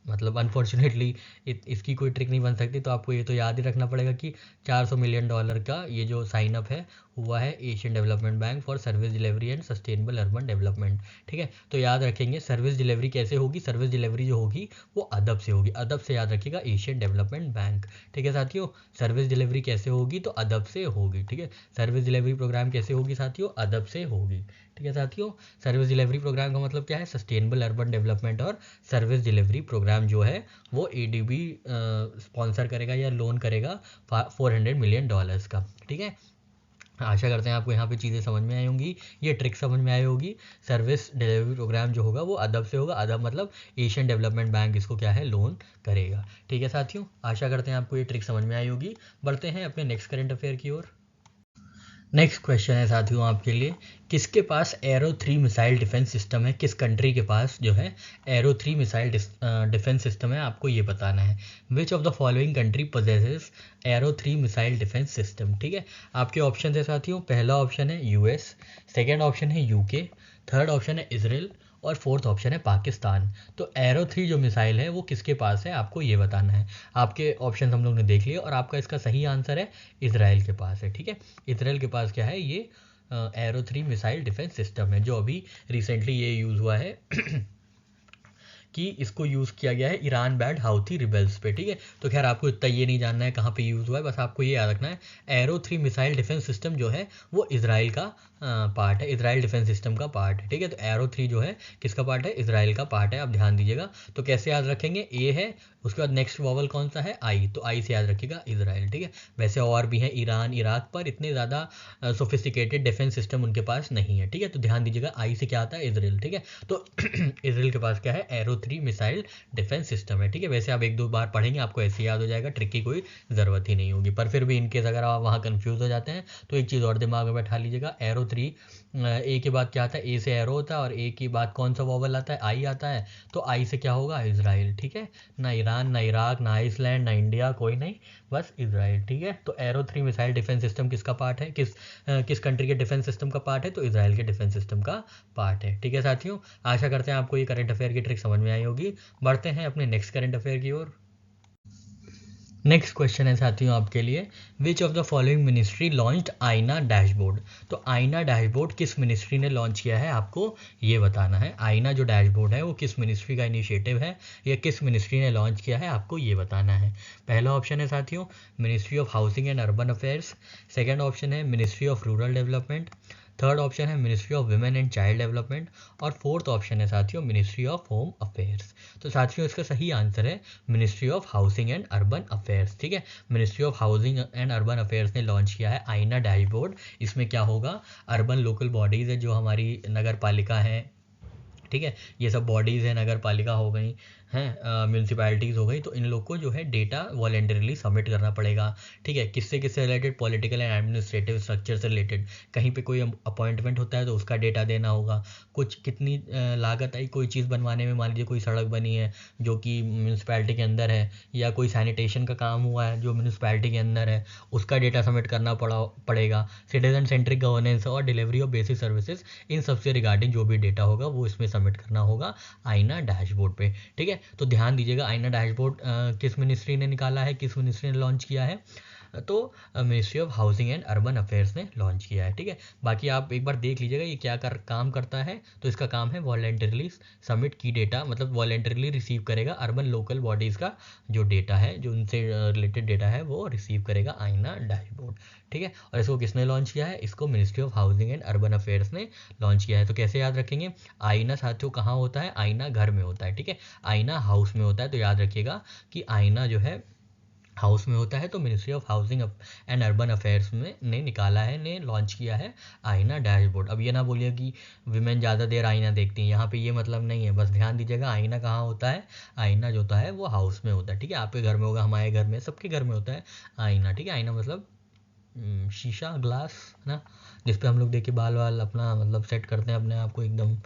मतलब अनफॉर्चुनेटली इसकी कोई ट्रिक नहीं बन सकती। तो आपको ये तो याद ही रखना पड़ेगा कि $400 मिलियन का ये जो साइन अप है हुआ है Asian development bank for service delivery and sustainable urban development, ठीक है। तो याद रखेंगे सर्विस डिलीवरी कैसे होगी, सर्विस डिलीवरी जो होगी वो अदब से होगी, अदब से याद रखिएगा, एशियन डेवलपमेंट बैंक, ठीक है साथियों। सर्विस डिलीवरी कैसे होगी, तो अदब से होगी, ठीक है। सर्विस डिलीवरी प्रोग्राम कैसे होगी साथियों, अदब से होगी, ठीक है साथियों। सर्विस डिलीवरी प्रोग्राम का मतलब क्या है, सस्टेनेबल अर्बन डेवलपमेंट और सर्विस डिलीवरी प्रोग्राम जो है वो ADB स्पॉन्सर करेगा या लोन करेगा $400 मिलियन का, ठीक है। आशा करते हैं आपको यहाँ पे चीज़ें समझ में आई होंगी, ये ट्रिक समझ में आई होगी। सर्विस डिलीवरी प्रोग्राम जो होगा वो अदब से होगा, अदब मतलब एशियन डेवलपमेंट बैंक इसको क्या है, लोन करेगा, ठीक है साथियों। आशा करते हैं आपको ये ट्रिक समझ में आई होगी। बढ़ते हैं अपने नेक्स्ट करंट अफेयर की ओर। नेक्स्ट क्वेश्चन है साथियों आपके लिए, किसके पास एरो 3 मिसाइल डिफेंस सिस्टम है, किस कंट्री के पास जो है एरो 3 मिसाइल डिफेंस सिस्टम है, आपको ये बताना है। विच of the following country possesses arrow 3 missile defence system, ठीक है। आपके ऑप्शन है साथियों, पहला ऑप्शन है US, सेकेंड ऑप्शन है UK, थर्ड ऑप्शन है इसराइल और फोर्थ ऑप्शन है पाकिस्तान। तो एरो 3 जो मिसाइल है वो किसके पास है, आपको ये बताना है। आपके ऑप्शन हम लोग ने देख लिए और आपका इसका सही आंसर है इसराइल के पास है, ठीक है। इसराइल के पास क्या है, ये एरो 3 मिसाइल डिफेंस सिस्टम है, जो अभी रिसेंटली ये यूज़ हुआ है कि इसको यूज़ किया गया है ईरान बैड हाउथी रिबेल्स पे, ठीक है। तो खैर आपको इतना ये नहीं जानना है कहाँ पे यूज़ हुआ है, बस आपको ये याद रखना है एरो 3 मिसाइल डिफेंस सिस्टम जो है वो इसराइल का पार्ट है, इसराइल डिफेंस सिस्टम का पार्ट है, ठीक है। तो एरो 3 जो है किसका पार्ट है, इसराइल का पार्ट है, आप ध्यान दीजिएगा। तो कैसे याद रखेंगे, ए है, उसके बाद नेक्स्ट वॉवल कौन सा है, आई, तो आई से याद रखिएगा इसराइल, ठीक है। वैसे और भी हैं ईरान इराक, पर इतने ज़्यादा सोफिस्टिकेटेड डिफेंस सिस्टम उनके पास नहीं है, ठीक है। तो ध्यान दीजिएगा, आई से क्या आता है, इसराइल, ठीक है। तो इसराइल के पास क्या है, एरो 3 मिसाइल डिफेंस सिस्टम है, ठीक है। वैसे आप एक दो बार पढ़ेंगे आपको ऐसे याद हो जाएगा, ट्रिक की कोई ज़रूरत ही नहीं होगी। पर फिर भी इनकेस अगर आप वहाँ कन्फ्यूज़ हो जाते हैं तो एक चीज़ और दिमाग में बैठा लीजिएगा, एरो 3 ए के बाद क्या आता है, ए से एरो होता है और ए के बाद कौन सा वॉवल आता है, आई आता है। तो आई से क्या होगा, इसराइल, ठीक है। ना ईरान ना इराक ना आइसलैंड ना इंडिया, कोई नहीं, बस इसराइल, ठीक है। तो एरो 3 मिसाइल डिफेंस सिस्टम किसका पार्ट है, किस कंट्री के डिफेंस सिस्टम का पार्ट है, तो इसराइल के डिफेंस सिस्टम का पार्ट है, ठीक है साथियों। आशा करते हैं आपको ये करंट अफेयर की ट्रिक समझ में आई होगी। बढ़ते हैं अपने नेक्स्ट करंट अफेयर की ओर। नेक्स्ट क्वेश्चन है साथियों आपके लिए, विच of the following ministry launched आईना डैशबोर्ड। तो आईना डैशबोर्ड किस मिनिस्ट्री ने लॉन्च किया है, आपको ये बताना है। आईना जो डैशबोर्ड है वो किस मिनिस्ट्री का इनिशिएटिव है या किस मिनिस्ट्री ने लॉन्च किया है, आपको ये बताना है। पहला ऑप्शन है साथियों ministry of housing and urban affairs, second option है ministry of rural development, third option है ministry of women and child development और फोर्थ ऑप्शन है साथियों मिनिस्ट्री ऑफ होम अफेयर्स। तो साथियों इसका सही आंसर है ministry of housing and urban affairs, ठीक है। Ministry of housing and urban affairs ने लॉन्च किया है आईना डैशबोर्ड। इसमें क्या होगा, अर्बन लोकल बॉडीज़ है जो हमारी नगर पालिका हैं, ठीक है, ये सब बॉडीज़ हैं, नगर पालिका हो गई हैं, म्यूनसिपैलिटीज़ हो गई, तो इन लोग को जो है डेटा वॉलेंटरीली सबमिट करना पड़ेगा, ठीक है। किससे किससे related, political and administrative structure से रिलेटेड। कहीं पे कोई अपॉइंटमेंट होता है तो उसका डेटा देना होगा, कुछ कितनी लागत आई कोई चीज़ बनवाने में, मान लीजिए कोई सड़क बनी है जो कि म्यूनसिपैलिटी के अंदर है, या कोई सैनिटेशन का काम हुआ है जो म्यूनसिपैलिटी के अंदर है, उसका डेटा सबमिट करना पड़ेगा। सिटीजन सेंट्रिक गवर्नेंस और डिलीवरी ऑफ बेसिक सर्विसेज, इन सबसे रिगार्डिंग जो भी डेटा होगा वो इसमें सबमिट करना होगा आईना डैशबोर्ड पे, ठीक है। तो ध्यान दीजिएगा, आईना डैशबोर्ड किस मिनिस्ट्री ने निकाला है, किस मिनिस्ट्री ने लॉन्च किया है, तो ministry of housing and urban affairs ने लॉन्च किया है, ठीक है। बाकी आप एक बार देख लीजिएगा ये क्या काम करता है। तो इसका काम है वॉलेंटरली सबमिट की डेटा, मतलब वॉलेंटरली रिसीव करेगा अर्बन लोकल बॉडीज़ का जो डेटा है, जो उनसे रिलेटेड डेटा है वो रिसीव करेगा आईना डैशबोर्ड, ठीक है। और इसको किसने लॉन्च किया है, इसको ministry of housing and urban affairs ने लॉन्च किया है। तो कैसे याद रखेंगे, आईना साथियों कहाँ होता है, आईना घर में होता है, ठीक है, आईना हाउस में होता है। तो याद रखिएगा कि आईना जो है हाउस में होता है, तो ministry of housing and urban affairs में ने निकाला है, ने लॉन्च किया है आईना डैशबोर्ड। अब ये ना बोलिए कि विमेन ज़्यादा देर आईना देखती हैं, यहाँ पे ये मतलब नहीं है, बस ध्यान दीजिएगा आईना कहाँ होता है। आईना जो होता है वो हाउस में होता है, ठीक है। आपके घर में होगा, हमारे घर में, सबके घर में होता है आईना, ठीक है। आईना मतलब शीशा, ग्लास, है ना, जिसपे हम लोग देख के बाल वाल अपना मतलब सेट करते हैं अपने आप को एकदम,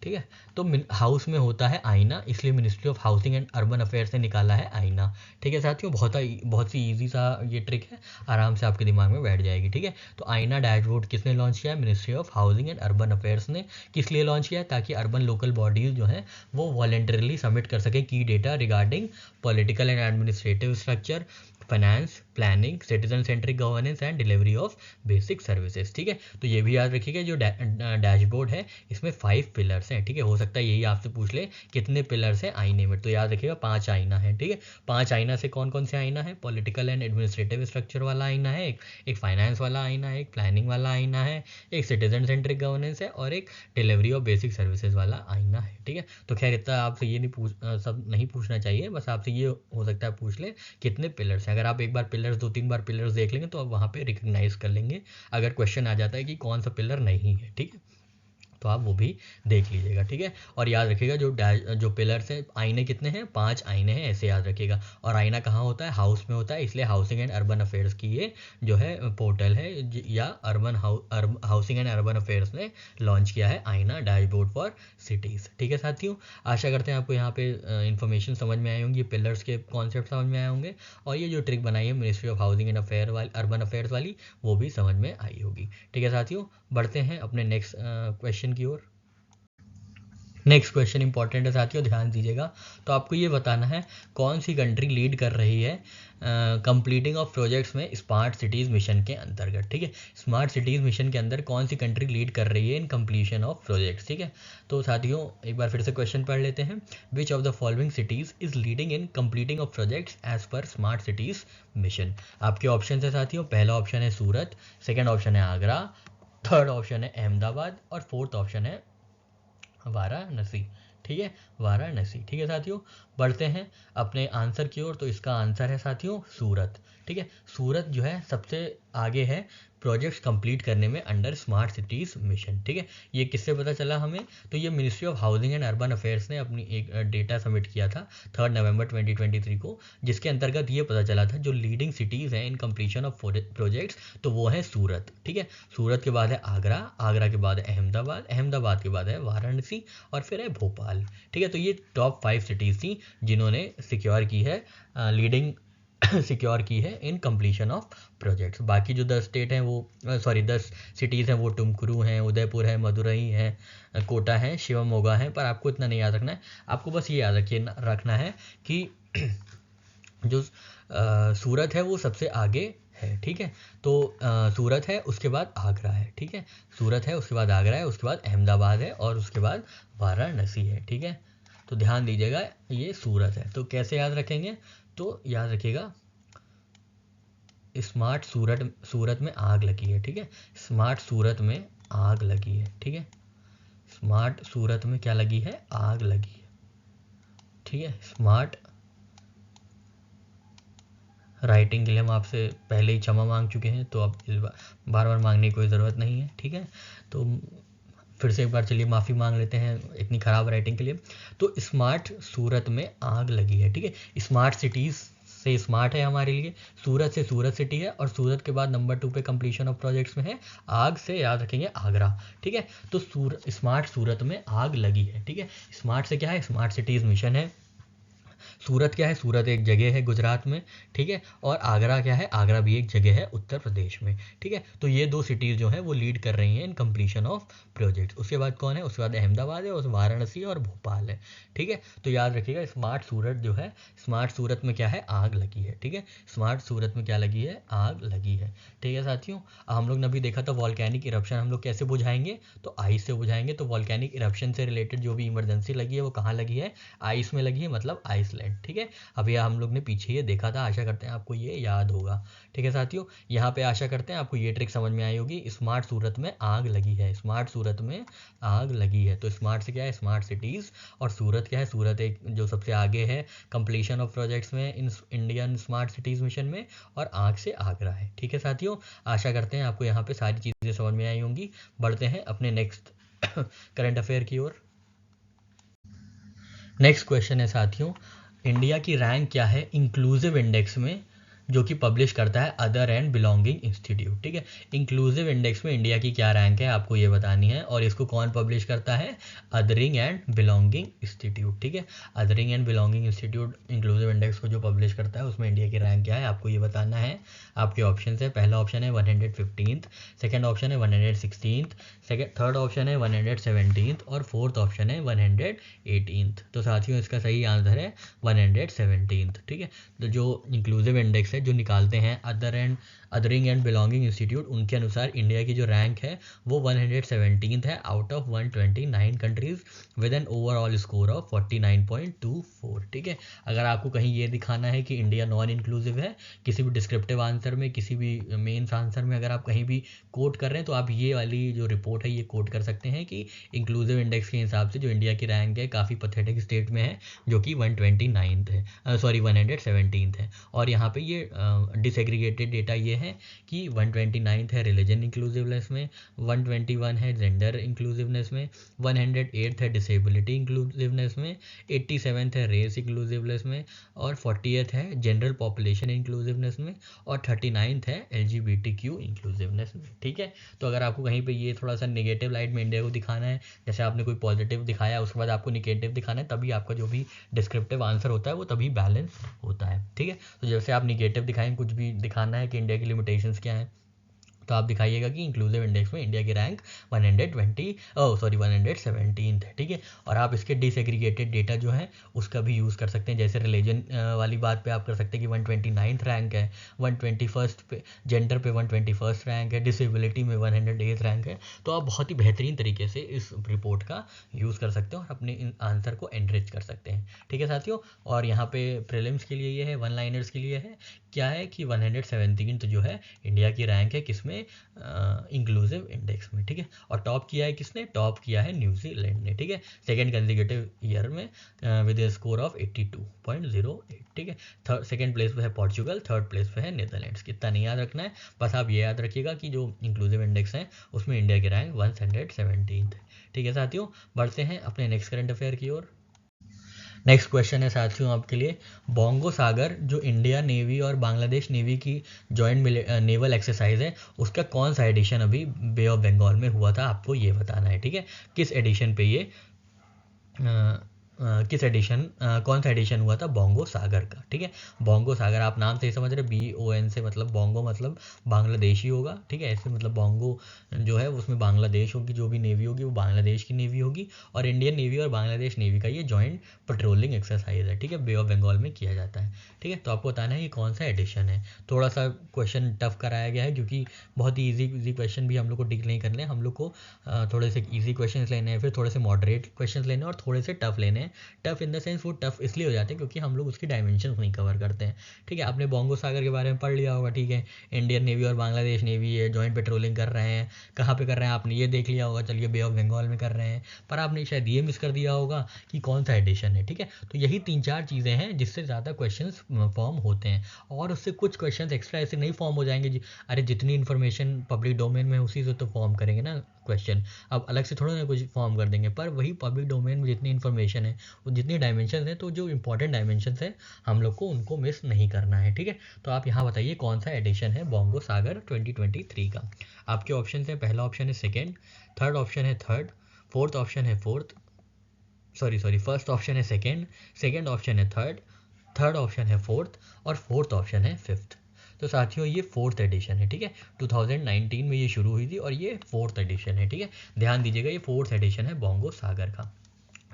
ठीक है। तो हाउस में होता है आईना, इसलिए ministry of housing and urban affairs ने निकाला है आईना, ठीक है साथियों। बहुत सी इजी सा ये ट्रिक है, आराम से आपके दिमाग में बैठ जाएगी, ठीक है। तो आईना डैशबोर्ड किसने लॉन्च किया है? Ministry of housing and urban affairs ने। किस लिए लॉन्च किया है? ताकि अर्बन लोकल बॉडीज जो हैं वो वॉलेंटरली सबमिट कर सके की data regarding political and administrative structure, finance, planning, citizen centric governance and delivery of basic services, ठीक है। तो ये भी याद रखिएगा, जो डैशबोर्ड है इसमें 5 पिलर्स हैं, ठीक है। हो सकता है यही आपसे पूछ ले कितने पिलर्स हैं आईने में, तो याद रखिएगा 5 आईना है, ठीक है। 5 आईना से कौन कौन से आईना है? पॉलिटिकल एंड एडमिनिस्ट्रेटिव स्ट्रक्चर वाला आईना है, एक फाइनेंस वाला आईना है, एक प्लानिंग वाला आईना है, एक सिटीजन सेंट्रिक गवर्नेंस है, और एक डिलीवरी ऑफ बेसिक सर्विसेज वाला आईना है, ठीक है। तो खैर इतना आपसे ये नहीं सब नहीं पूछना चाहिए, बस आपसे ये हो सकता है पूछ ले कितने पिलर्स हैं। अगर आप एक बार पिलर्स 2-3 बार पिलर्स देख लेंगे तो आप वहाँ पे रिकग्नाइज कर लेंगे, अगर क्वेश्चन आ जाता है कि कौन सा पिलर नहीं है, ठीक है, तो आप वो भी देख लीजिएगा, ठीक है। और याद रखिएगा जो पिलर्स है, आईने कितने हैं? 5 आईने हैं, ऐसे याद रखिएगा। और आईना कहाँ होता है? हाउस में होता है, इसलिए हाउसिंग एंड अर्बन अफेयर्स की ये जो है पोर्टल है या हाउसिंग एंड अर्बन अफेयर्स ने लॉन्च किया है आईना डैशबोर्ड फॉर सिटीज़, ठीक है साथियों। आशा करते हैं आपको यहाँ पे इन्फॉर्मेशन समझ में आई होंगी, ये पिलर्स के कॉन्सेप्ट समझ में आए होंगे, और ये जो ट्रिक बनाई है ministry of housing and urban affairs वाली, वो भी समझ में आई होगी, ठीक है साथियों। बढ़ते हैं अपने नेक्स्ट क्वेश्चन की ओर। नेक्स्ट क्वेश्चन इंपॉर्टेंट है साथियों, ध्यान दीजिएगा। तो आपको ये बताना है कौन सी कंट्री लीड कर रही है कंप्लीटिंग ऑफ प्रोजेक्ट्स में स्मार्ट सिटीज़ मिशन के अंतर्गत, ठीक है। स्मार्ट सिटीज़ मिशन के अंदर कौन सी कंट्री लीड कर रही है इन कंप्लीशन ऑफ प्रोजेक्ट्स, ठीक है। तो साथियों एक बार फिर से क्वेश्चन पढ़ लेते हैं। Which of the following cities is leading in completing of projects as per smart cities mission. आपके ऑप्शन है साथियों, पहला ऑप्शन है सूरत, सेकेंड ऑप्शन है आगरा, थर्ड ऑप्शन है अहमदाबाद, और फोर्थ ऑप्शन है वाराणसी, ठीक है, वाराणसी, ठीक है साथियों। बढ़ते हैं अपने आंसर की ओर। तो इसका आंसर है साथियों सूरत, ठीक है। सूरत जो है सबसे आगे है प्रोजेक्ट्स कंप्लीट करने में अंडर स्मार्ट सिटीज़ मिशन, ठीक है। ये किससे पता चला हमें? तो ये ministry of housing and urban affairs ने अपनी एक डेटा सबमिट किया था 3 नवंबर 2023 को, जिसके अंतर्गत ये पता चला था जो लीडिंग सिटीज़ हैं इन कंप्लीशन ऑफ प्रोजेक्ट्स, तो वो है सूरत, ठीक है। सूरत के बाद है आगरा, आगरा के बाद है अहमदाबाद, अहमदाबाद के बाद है वाराणसी, और फिर है भोपाल, ठीक है। तो ये टॉप 5 सिटीज़ थी जिन्होंने सिक्योर की है लीडिंग सिक्योर की है इन कंप्लीशन ऑफ प्रोजेक्ट्स। बाकी जो 10 स्टेट हैं वो 10 सिटीज़ हैं वो टुमकुरू हैं, उदयपुर है, मदुरई है, कोटा है, शिवमोगा है। पर आपको इतना नहीं याद रखना है, आपको बस ये याद रखना है कि जो सूरत है वो सबसे आगे है, ठीक है। तो सूरत है, उसके बाद आगरा है, ठीक है। सूरत है, उसके बाद आगरा है, उसके बाद अहमदाबाद है, और उसके बाद वाराणसी है, ठीक है। तो ध्यान दीजिएगा ये सूरत है। तो कैसे याद रखेंगे? तो याद रखिएगा स्मार्ट सूरत में आग लगी है, ठीक है। स्मार्ट सूरत में आग लगी है, ठीक है। स्मार्ट सूरत में क्या लगी है? आग लगी है, ठीक है। स्मार्ट राइटिंग के लिए हम आपसे पहले ही क्षमा मांग चुके हैं, तो अब इस बार बार मांगने की कोई ज़रूरत नहीं है, ठीक है। तो फिर से एक बार चलिए माफ़ी मांग लेते हैं इतनी ख़राब राइटिंग के लिए। तो स्मार्ट सूरत में आग लगी है, ठीक है। स्मार्ट सिटीज़ से स्मार्ट है हमारे लिए, सूरत से सूरत सिटी है, और सूरत के बाद नंबर 2 पे कंप्लीशन ऑफ प्रोजेक्ट्स में है आग से याद रखेंगे आगरा, ठीक है। तो स्मार्ट सूरत में आग लगी है, ठीक है। स्मार्ट से क्या है? स्मार्ट सिटीज़ मिशन है। सूरत क्या है? सूरत एक जगह है गुजरात में, ठीक है। और आगरा क्या है? आगरा भी एक जगह है उत्तर प्रदेश में, ठीक है। तो ये 2 सिटीज़ जो हैं वो लीड कर रही हैं इन कंप्लीशन ऑफ प्रोजेक्ट्स। उसके बाद कौन है? उसके बाद अहमदाबाद है, और वाराणसी और भोपाल है, ठीक है। तो याद रखिएगा स्मार्ट सूरत जो है, स्मार्ट सूरत में क्या है? आग लगी है, ठीक है। स्मार्ट सूरत में क्या लगी है? आग लगी है, ठीक है साथियों। हम लोग ने अभी देखा था वॉल्केनिक इरप्शन हम लोग कैसे बुझाएंगे? तो आइस से बुझाएंगे। तो वॉल्केनिक इरप्शन से रिलेटेड जो भी इमरजेंसी लगी है वो कहाँ लगी है? आइस में लगी है, मतलब आइस आइसलैंड। ठीक है, अब यह हम लोग ने पीछे ये देखा था, आशा करते हैं आपको ये याद होगा। ठीक है साथियों, यहाँ पे आशा करते हैं आपको ये ट्रिक समझ में आई होगी। स्मार्ट सूरत में आग लगी है, स्मार्ट सूरत में आग लगी है। तो स्मार्ट से क्या है, स्मार्ट सिटीज़, और सूरत क्या है, सूरत एक जो सबसे आगे है कंप्लीशन ऑफ प्रोजेक्ट्स में in Indian smart cities mission में, और आग से आगरा है। ठीक है साथियों, आशा करते हैं आपको यहाँ पे सारी चीज़ें समझ में आई होंगी। बढ़ते हैं अपने नेक्स्ट करंट अफेयर की ओर। नेक्स्ट क्वेश्चन है साथियों, इंडिया की रैंक क्या है इंक्लूसिव इंडेक्स में, जो कि पब्लिश करता है अदर एंड बिलोंगिंग इंस्टीट्यूट। ठीक है, इंक्लूसिव इंडेक्स में इंडिया की क्या रैंक है आपको ये बतानी है, और इसको कौन पब्लिश करता है, अदरिंग एंड बिलोंगिंग इंस्टीट्यूट। ठीक है, adhering and belonging institute inclusive index को जो पब्लिश करता है उसमें इंडिया की रैंक क्या है आपको ये बताना है। आपके ऑप्शन है, पहला ऑप्शन है 115th, सेकेंड ऑप्शन है 116th, थर्ड ऑप्शन है 117th, और फोर्थ ऑप्शन है 118th। तो साथियों इसका सही आंसर है 117th। ठीक है, तो जो इंक्लूसिव इंडेक्स है जो निकालते हैं अदरिंग एंड बिलोंगिंग इंस्टीट्यूट, उनके अनुसार इंडिया की जो रैंक है वो 117th है out of 129 countries with an overall score of 49.24। ठीक है, अगर आपको कहीं ये दिखाना है कि इंडिया नॉन इंक्लूसिव है, किसी भी डिस्क्रिप्टिव आंसर में, किसी भी मेंस आंसर में अगर आप कहीं भी कोट कर रहे हैं, तो आप ये वाली जो रिपोर्ट है ये कोट कर सकते हैं कि इंक्लूसिव इंडेक्स के हिसाब से जो इंडिया की रैंक है काफ़ी पथेटिक स्टेट में है, जो कि 129th है, 117th है। और यहाँ पे ये डिसएग्रीगेटेड डेटा ये है कि 129th है रिलीजन इंक्लूसिवनेस में, 121 है जेंडर इंक्लूसिवनेस में, 108th है डिसेबिलिटी इंक्लूसिवनेस में, 87th है रेस इंक्लूसिवनेस में, और 40th है जनरल पॉपुलेशन इंक्लूसिवनेस में, और 39th है LGBTQ इंक्लूसिवनेस में। ठीक है, तो अगर आपको कहीं पे ये थोड़ा सा नेगेटिव लाइट में इंडिया को दिखाना है, जैसे आपने कोई पॉजिटिव दिखाया उसके बाद आपको निगेटिव दिखाना है, तभी आपका जो भी डिस्क्रिप्टिव आंसर होता है वो तभी बैलेंस होता है। ठीक है, तो जैसे आप निगेटिव दिखाएं, कुछ भी दिखाना है कि इंडिया की लिमिटेशंस क्या हैं, तो आप दिखाइएगा कि इंक्लूसिव इंडेक्स में इंडिया की रैंक 117th है। ठीक है, और आप इसके डिसएग्रीगेटेड डेटा जो है उसका भी यूज़ कर सकते हैं। जैसे रिलीजन वाली बात पे आप कर सकते हैं कि 129th रैंक है, 121st पे जेंडर पे 121st रैंक है, डिसेबिलिटी में 108th रैंक है। तो आप बहुत ही बेहतरीन तरीके से इस रिपोर्ट का यूज़ कर सकते हैं और अपने इन आंसर को एनरिच कर सकते हैं। ठीक है साथियों, और यहाँ पे प्रीलिम्स के लिए ये है, वन लाइनर्स के लिए है क्या है कि 117th जो है इंडिया की रैंक है किसमें, इंक्लूसिव इंडेक्स में। ठीक है, और टॉप किया है किसने, टॉप किया है न्यूजीलैंड ने। ठीक है, सेकंड कंसेक्यूटिव ईयर में विद ए स्कोर ऑफ 82.08। ठीक है, सेकंड प्लेस पे है पोर्चुगल, थर्ड प्लेस पे है नीदरलैंड्स। कितना नहीं याद रखना है, बस आप ये याद रखिएगा कि जो इंक्लूसिव इंडेक्स है उसमें इंडिया की रैंक 117th है। ठीक है साथियों, बढ़ते हैं अपने नेक्स्ट करंट अफेयर की ओर। नेक्स्ट क्वेश्चन है साथियों आपके लिए, बोंगो सागर जो इंडिया नेवी और बांग्लादेश नेवी की जॉइंट नेवल एक्सरसाइज है उसका कौन सा एडिशन अभी बे ऑफ बंगाल में हुआ था आपको ये बताना है। ठीक है, किस एडिशन पे ये किस एडिशन कौन सा एडिशन हुआ था बोंगो सागर का। ठीक है, बोंगो सागर आप नाम से ही समझ रहे, BON से मतलब बोंगो मतलब बांग्लादेशी होगा। ठीक है, ऐसे मतलब बोंगो जो है उसमें बांग्लादेश होगी, जो भी नेवी होगी वो बांग्लादेश की नेवी होगी, और इंडियन नेवी और बांग्लादेश नेवी का ये जॉइंट पेट्रोलिंग एक्सरसाइज है। ठीक है, बे ऑफ बंगाल में किया जाता है। ठीक है, तो आपको बताना है ये कौन सा एडिशन है। थोड़ा सा क्वेश्चन टफ कराया गया है क्योंकि बहुत ही ईजी क्वेश्चन भी हम लोग को डील नहीं करने हैं, हम लोग को थोड़े से ईजी क्वेश्चन लेने हैं, फिर थोड़े से मॉडरेट क्वेश्चन लेने हैं, और थोड़े से टफ लेने हैं। टफ इन द सेंस वो टफ इसलिए हो जाते हैं क्योंकि हम लोग उसकी डायमेंशन नहीं कवर करते हैं। ठीक है, आपने बोंगो सागर के बारे में पढ़ लिया होगा। ठीक है, इंडियन नेवी और बांग्लादेश नेवी ये जॉइंट पेट्रोलिंग कर रहे हैं, कहाँ पे कर रहे हैं आपने ये देख लिया होगा, चलिए बे ऑफ बंगाल में कर रहे हैं, पर आपने शायद ये मिस कर दिया होगा कि कौन सा एडिशन है। ठीक है, तो यही 3-4 चीज़ें हैं जिससे ज़्यादा क्वेश्चन फॉर्म होते हैं, और उससे कुछ क्वेश्चन एक्स्ट्रा ऐसे नहीं फॉर्म हो जाएंगे। अरे जितनी इन्फॉर्मेशन पब्लिक डोमेन में उसी से तो फॉर्म करेंगे ना क्वेश्चन, अब अलग से थोड़ा ना कुछ फॉर्म कर देंगे, पर वही पब्लिक डोमेन में जितनी इन्फॉर्मेशन है वो जितनी डायमेंशन है, तो जो इंपॉर्टेंट डायमेंशन है हम लोग को उनको मिस नहीं करना है। ठीक है, तो आप यहाँ बताइए कौन सा एडिशन है बोंगो सागर 2023 का। आपके ऑप्शन है, पहला ऑप्शन है सेकेंड, थर्ड ऑप्शन है थर्ड, फोर्थ ऑप्शन है फर्स्ट ऑप्शन है सेकेंड ऑप्शन है थर्ड ऑप्शन है फोर्थ, और फोर्थ ऑप्शन है फिफ्थ। तो साथियों ये फोर्थ एडिशन है। ठीक है, 2019 में ये शुरू हुई थी और ये फोर्थ एडिशन है। ठीक है, ध्यान दीजिएगा ये फोर्थ एडिशन है बोंगो सागर का।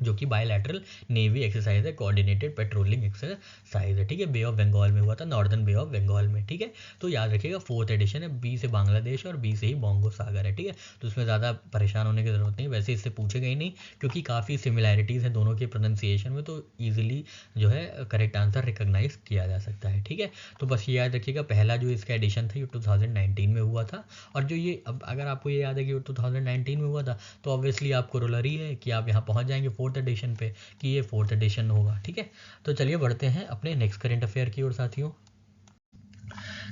जो कि बायलैटरल नेवी एक्सरसाइज है, कोऑर्डिनेटेड पेट्रोलिंग एक्सरसाइज है, ठीक है। बे ऑफ बंगाल में हुआ था, नॉर्दर्न बे ऑफ बंगाल में, ठीक है। तो याद रखिएगा 4th एडिशन है, बी से बांग्लादेश और बी से ही बोंगो सागर है, ठीक है। तो उसमें ज़्यादा परेशान होने की ज़रूरत नहीं, वैसे इससे पूछेगा ही नहीं क्योंकि काफ़ी सिमिलैरिटीज़ हैं दोनों के प्रोनाउंसिएशन में, तो ईजिली जो है करेक्ट आंसर रिकॉग्नाइज किया जा सकता है, ठीक है। तो बस ये याद रखिएगा पहला जो इसका एडिशन था ये 2019 में हुआ था, और जो ये अब अगर आपको ये याद है कि 2019 में हुआ था तो ऑब्वियसली आपको रोलरी है कि आप यहाँ पहुँच जाएंगे 4th एडिशन पे कि ये 4th एडिशन होगा, ठीक है। तो चलिए बढ़ते हैं अपने नेक्स्ट करंट अफेयर की ओर साथियों।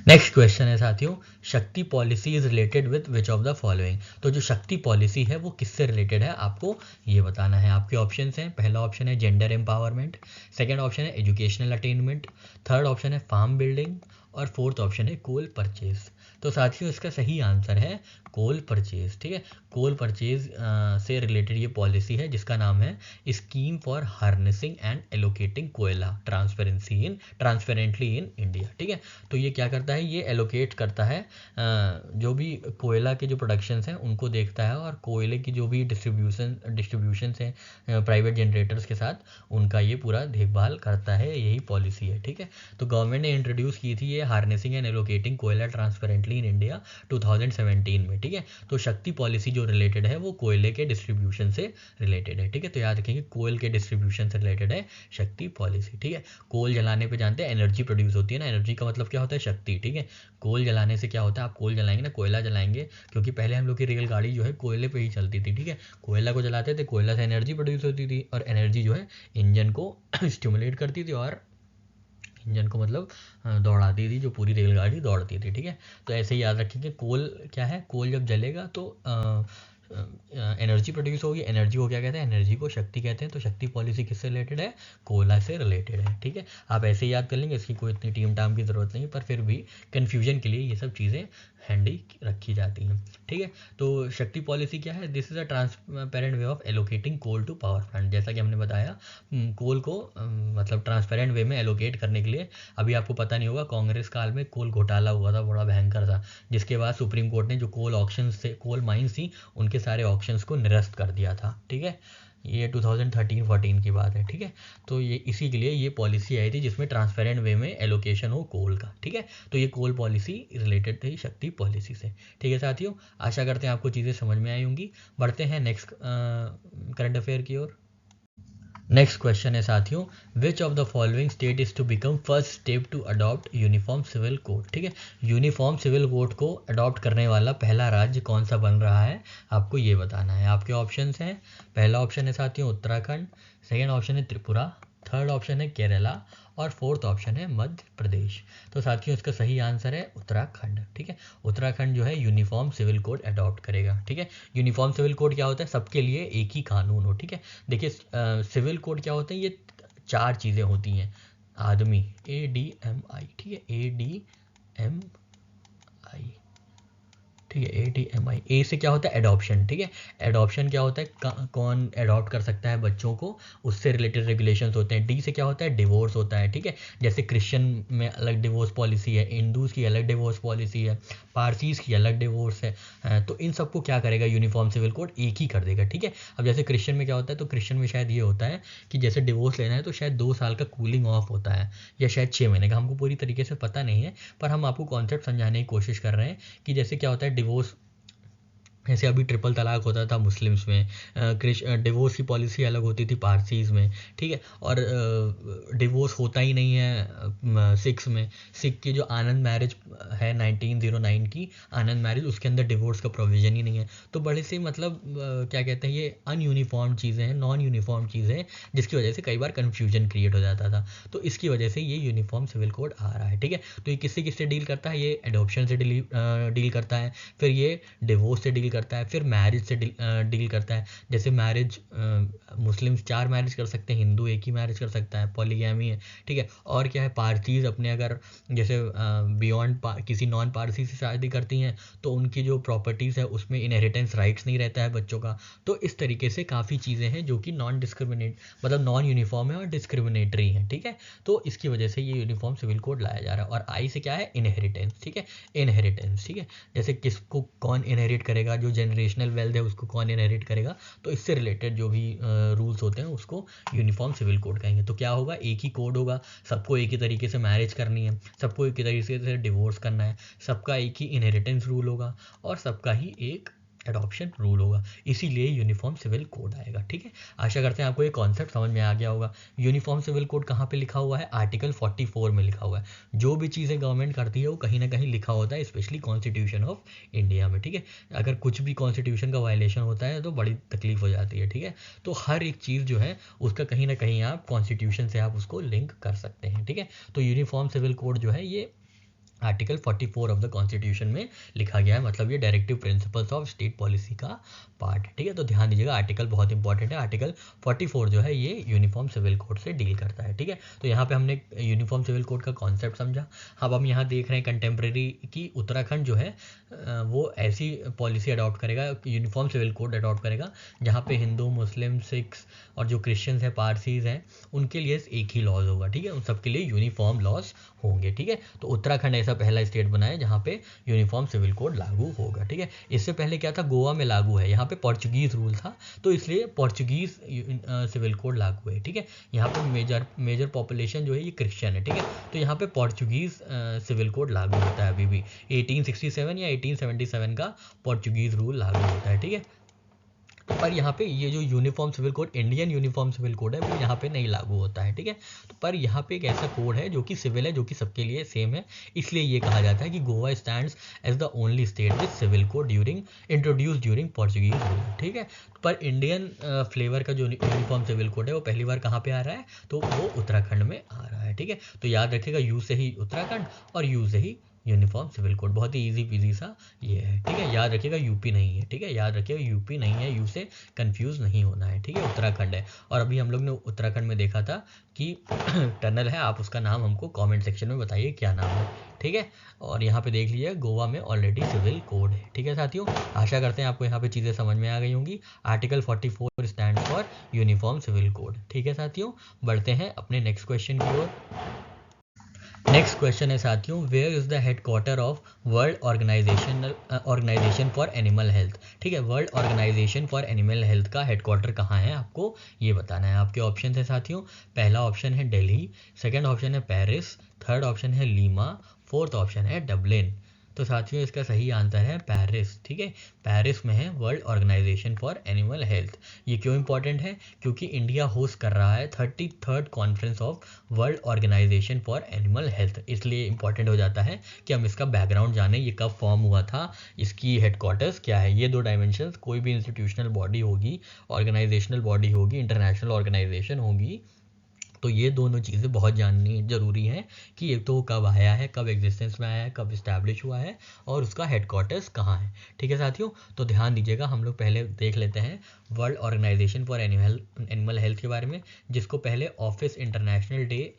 नेक्स्ट क्वेश्चन है साथियों, शक्ति policy is related with which of the following. तो जो शक्ति पॉलिसी है वो किससे रिलेटेड है आपको ये बताना है। आपके ऑप्शंस हैं, पहला ऑप्शन है जेंडर एम्पावरमेंट, सेकंड ऑप्शन है एजुकेशनल अटेनमेंट, थर्ड ऑप्शन है फार्म बिल्डिंग और फोर्थ ऑप्शन है कोल परचेज। तो साथियों इसका सही आंसर है कोल परचेज, ठीक है। कोल परचेज से रिलेटेड ये पॉलिसी है जिसका नाम है scheme for harnessing and allocating कोयला ट्रांसपेरेंटली इन इंडिया, ठीक है। तो ये क्या करता है, ये एलोकेट करता है जो भी कोयला के जो प्रोडक्शंस हैं उनको देखता है, और कोयले की जो भी डिस्ट्रीब्यूशन हैं प्राइवेट जनरेटर्स के साथ उनका ये पूरा देखभाल करता है, यही पॉलिसी है, ठीक है। तो गवर्नमेंट ने इंट्रोड्यूस की थी ये हार्नेसिंग एंड एलोकेटिंग कोयला ट्रांसपेरेंटली इन इंडिया 2017 में, ठीक है। तो शक्ति पॉलिसी जो रिलेटेड है वो कोयले के डिस्ट्रीब्यूशन से रिलेटेड है, ठीक है। तो याद रखेंगे कोयल के डिस्ट्रीब्यूशन से रिलेटेड है शक्ति पॉलिसी, ठीक है। कोल जलाने पे जानते हैं एनर्जी प्रोड्यूस होती है ना, एनर्जी का मतलब क्या होता है शक्ति, ठीक है। कोल जलाने से क्या होता है, आप कोल जलाएंगे ना, कोयला जलाएंगे, क्योंकि पहले हम लोग की रेलगाड़ी जो है कोयले पे ही चलती थी, ठीक है। कोयला को जलाते थे, कोयला से एनर्जी प्रोड्यूस होती थी, और एनर्जी जो है इंजन को स्टिमुलेट करती थी, और इंजन को मतलब दौड़ाती थी, जो पूरी रेलगाड़ी दौड़ती थी, ठीक है। तो ऐसे ही याद रखेंगे कोल क्या है, कोल जब जलेगा तो एनर्जी प्रोड्यूस होगी, एनर्जी को क्या कहते हैं, एनर्जी को शक्ति कहते हैं। तो शक्ति पॉलिसी किससे रिलेटेड है, कोयला से रिलेटेड है, ठीक है। आप ऐसे ही याद कर लेंगे, इसकी कोई इतनी टीम टाम की ज़रूरत नहीं, पर फिर भी कन्फ्यूजन के लिए ये सब चीज़ें हैंडी रखी जाती हैं, ठीक है। तो शक्ति पॉलिसी क्या है, this is a transparent way of allocating coal to power plant. जैसा कि हमने बताया कोल को मतलब ट्रांसपेरेंट वे में एलोकेट करने के लिए, अभी आपको पता नहीं होगा कांग्रेस काल में कोल घोटाला हुआ था बड़ा भयंकर था, जिसके बाद सुप्रीम कोर्ट ने जो कोल ऑक्शन से कोल माइंस थी उनके सारे ऑक्शंस को निरस्त कर दिया था, ठीक है। ये 2013-14 की बात है, ठीक है। तो ये इसी के लिए ये पॉलिसी आई थी जिसमें ट्रांसपेरेंट वे में एलोकेशन हो कोल का, ठीक है। तो ये कोल पॉलिसी रिलेटेड थी शक्ति पॉलिसी से, ठीक है साथियों। आशा करते हैं आपको चीज़ें समझ में आई होंगी। बढ़ते हैं नेक्स्ट करंट अफेयर की ओर। नेक्स्ट क्वेश्चन है साथियों, which of the following state is to become first step to adopt uniform civil code, ठीक है। यूनिफॉर्म सिविल कोड को अडॉप्ट करने वाला पहला राज्य कौन सा बन रहा है आपको ये बताना है। आपके ऑप्शंस हैं, पहला ऑप्शन है साथियों उत्तराखंड, सेकेंड ऑप्शन है त्रिपुरा, थर्ड ऑप्शन है केरला और फोर्थ ऑप्शन है मध्य प्रदेश। तो साथियों इसका सही आंसर है उत्तराखंड, ठीक है। उत्तराखंड जो है यूनिफॉर्म सिविल कोड अडॉप्ट करेगा, ठीक है। यूनिफॉर्म सिविल कोड क्या होता है, सबके लिए एक ही कानून हो, ठीक है। देखिए सिविल कोड क्या होते हैं, ये 4 चीज़ें होती हैं, आदमी ADMI, ठीक है, ADMI, ठीक है, ADMI। ए से क्या होता है एडॉप्शन, ठीक है। एडॉप्शन क्या होता है, कौन अडॉप्ट कर सकता है बच्चों को, उससे रिलेटेड रेगुलेशंस होते हैं। डी से क्या होता है डिवोर्स होता है, ठीक है। जैसे क्रिश्चियन में अलग डिवोर्स पॉलिसी है, हिंदूज़ की अलग डिवोर्स पॉलिसी है, पारसीज़ की अलग डिवोर्स है। तो इन सबको क्या करेगा यूनिफॉर्म सिविल कोड एक ही कर देगा, ठीक है। अब जैसे क्रिश्चियन में क्या होता है, तो क्रिश्चियन में शायद ये होता है कि जैसे डिवोर्स लेना है तो शायद 2 साल का कूलिंग ऑफ होता है, या शायद 6 महीने का, हमको पूरी तरीके से पता नहीं है, पर हम आपको कॉन्सेप्ट समझाने की कोशिश कर रहे हैं कि जैसे क्या होता है डिवोर्स, जैसे अभी ट्रिपल तलाक होता था मुस्लिम्स में, डिवोर्स की पॉलिसी अलग होती थी पारसीज़ में, ठीक है। और डिवोर्स होता ही नहीं है सिख्स में। सिख की जो आनंद मैरिज है 1909 की आनंद मैरिज, उसके अंदर डिवोर्स का प्रोविज़न ही नहीं है। तो बड़े से मतलब क्या कहते हैं, ये अनयूनिफॉर्म चीज़ें हैं, नॉन यूनिफॉर्म चीज़ें हैं, जिसकी वजह से कई बार कन्फ्यूजन क्रिएट हो जाता था। तो इसकी वजह से ये यूनिफॉर्म सिविल कोड आ रहा है, ठीक है। तो ये किससे डील करता है, ये एडॉप्शन से डील करता है, फिर ये डिवोर्स से डील करता है, फिर मैरिज से डील करता है। जैसे मैरिज मुस्लिम्स 4 मैरिज कर सकते हैं, हिंदू एक ही मैरिज कर सकता है, पॉलीगैमी है, ठीक है। और क्या है, पारसीज अपने अगर जैसे बियॉन्ड किसी नॉन पारसी से शादी करती हैं तो उनकी जो प्रॉपर्टीज़ है उसमें इनहेरिटेंस राइट्स नहीं रहता है बच्चों का। तो इस तरीके से काफ़ी चीज़ें हैं जो कि नॉन डिस्क्रिमिनेट मतलब नॉन यूनिफॉर्म है और डिस्क्रिमिनेटरी हैं, ठीक है। तो इसकी वजह से ये यूनिफॉर्म सिविल कोड लाया जा रहा है। और आई से क्या है, इनहेरिटेंस, ठीक है, इनहेरिटेंस, ठीक है। जैसे किसको कौन इनहेरिट करेगा, जो जनरेशनल वेल्थ है उसको कौन इनहेरिट करेगा, तो इससे रिलेटेड जो भी रूल्स होते हैं उसको यूनिफॉर्म सिविल कोड कहेंगे। तो क्या होगा, एक ही कोड होगा, सबको एक ही तरीके से मैरिज करनी है, सबको एक ही तरीके से डिवोर्स करना है, सबका एक ही इनहेरिटेंस रूल होगा और सबका ही एक एडॉप्शन रूल होगा, इसीलिए यूनिफॉर्म सिविल कोड आएगा। ठीक है, आशा करते हैं आपको ये कॉन्सेप्ट समझ में आ गया होगा। यूनिफॉर्म सिविल कोड कहाँ पे लिखा हुआ है, आर्टिकल 44 में लिखा हुआ है। जो भी चीज़ें गवर्नमेंट करती है वो कहीं ना कहीं लिखा होता है, स्पेशली कॉन्स्टिट्यूशन ऑफ इंडिया में। ठीक है, अगर कुछ भी कॉन्स्टिट्यूशन का वायलेशन होता है तो बड़ी तकलीफ हो जाती है। ठीक है, तो हर एक चीज़ जो है उसका कहीं ना कहीं आप कॉन्स्टिट्यूशन से आप उसको लिंक कर सकते हैं। ठीक है, तो यूनिफॉर्म सिविल कोड जो है ये आर्टिकल 44 ऑफ द कॉन्स्टिट्यूशन में लिखा गया है, मतलब ये directive principles of state policy का पार्ट है। ठीक है, तो ध्यान दीजिएगा, आर्टिकल बहुत इंपॉर्टेंट है। आर्टिकल 44 जो है ये यूनिफॉर्म सिविल कोड से डील करता है। ठीक है, तो यहाँ पे हमने यूनिफॉर्म सिविल कोड का कॉन्सेप्ट समझा। अब हम यहाँ देख रहे हैं कंटेम्प्रेरी की उत्तराखंड जो है वो ऐसी पॉलिसी अडॉप्ट करेगा, यूनिफॉर्म सिविल कोड अडॉप्ट करेगा जहाँ पे हिंदू, मुस्लिम, सिख्स और जो क्रिश्चियंस हैं, पारसीज हैं, उनके लिए एक ही लॉज होगा। ठीक है, उन सबके लिए यूनिफॉर्म लॉज होंगे। ठीक है, तो उत्तराखंड ऐसा पहला स्टेट बना है जहाँ पे यूनिफॉर्म सिविल कोड लागू होगा। ठीक है, इससे पहले क्या था, गोवा में लागू है, यहाँ पे पोर्चुगीज रूल था तो इसलिए पोर्चुगीज सिविल कोड लागू है। ठीक है, यहाँ पे मेजर पॉपुलेशन जो है ये क्रिश्चियन है। ठीक है, तो यहाँ पे पोर्चुगीज सिविल कोड लागू होता है अभी भी, 1867 या 1877 का पोर्चुगीज रूल लागू होता है। ठीक है, पर यहाँ पे ये जो uniform civil code, Indian uniform civil code है, वो यहाँ पे नहीं लागू होता है। ठीक है, तो पर यहाँ पे एक ऐसा कोड है जो कि सिविल है, जो कि सबके लिए सेम है, इसलिए ये कहा जाता है कि Goa stands as the only state with civil code introduce during Portuguese rule. ठीक है, पर इंडियन फ्लेवर का जो यूनिफॉर्म सिविल कोड है वो पहली बार कहाँ पे आ रहा है, तो वो उत्तराखंड में आ रहा है। ठीक है, तो याद रखिएगा, यू से ही उत्तराखंड और यू से ही यूनिफॉर्म सिविल कोड, बहुत ही इजी पीजी सा ये है। ठीक है, याद रखिएगा यूपी नहीं है। ठीक है, याद रखिएगा यूपी नहीं है, यू से कंफ्यूज नहीं होना है। ठीक है, उत्तराखंड है। और अभी हम लोग ने उत्तराखंड में देखा था कि टनल है, आप उसका नाम हमको कमेंट सेक्शन में बताइए क्या नाम है। ठीक है, और यहाँ पे देख लीजिए गोवा में ऑलरेडी सिविल कोड है। ठीक है साथियों, आशा करते हैं आपको यहाँ पे चीज़ें समझ में आ गई होंगी। Article 44 stand for uniform civil code. ठीक है साथियों, बढ़ते हैं अपने नेक्स्ट क्वेश्चन की ओर। नेक्स्ट क्वेश्चन है साथियों, where is the headquarter of world organisation for animal health. ठीक है, world organisation for animal health का हेडक्वार्टर कहाँ है, आपको ये बताना है। आपके ऑप्शन है साथियों, पहला ऑप्शन है दिल्ली, सेकंड ऑप्शन है पेरिस, थर्ड ऑप्शन है लीमा, फोर्थ ऑप्शन है डबलिन। तो साथियों इसका सही आंसर है पेरिस। ठीक है, पेरिस में है world organisation for animal health. ये क्यों इंपॉर्टेंट है, क्योंकि इंडिया होस्ट कर रहा है 33rd conference of world organisation for animal health, इसलिए इंपॉर्टेंट हो जाता है कि हम इसका बैकग्राउंड जाने, ये कब फॉर्म हुआ था, इसकी हेडक्वार्टर्स क्या है। ये दो डायमेंशंस, कोई भी इंस्टीट्यूशनल बॉडी होगी, ऑर्गेनाइजेशनल बॉडी होगी, इंटरनेशनल ऑर्गेनाइजेशन होगी, तो ये दोनों चीज़ें बहुत जाननी ज़रूरी है कि एक तो वो कब आया है, कब एग्जिस्टेंस में आया है, कब इस्टेब्लिश हुआ है और उसका हेडक्वार्टर्स कहाँ है। ठीक है साथियों, तो ध्यान दीजिएगा, हम लोग पहले देख लेते हैं world organisation for animal health के बारे में, जिसको पहले ऑफिस इंटरनेशनल डे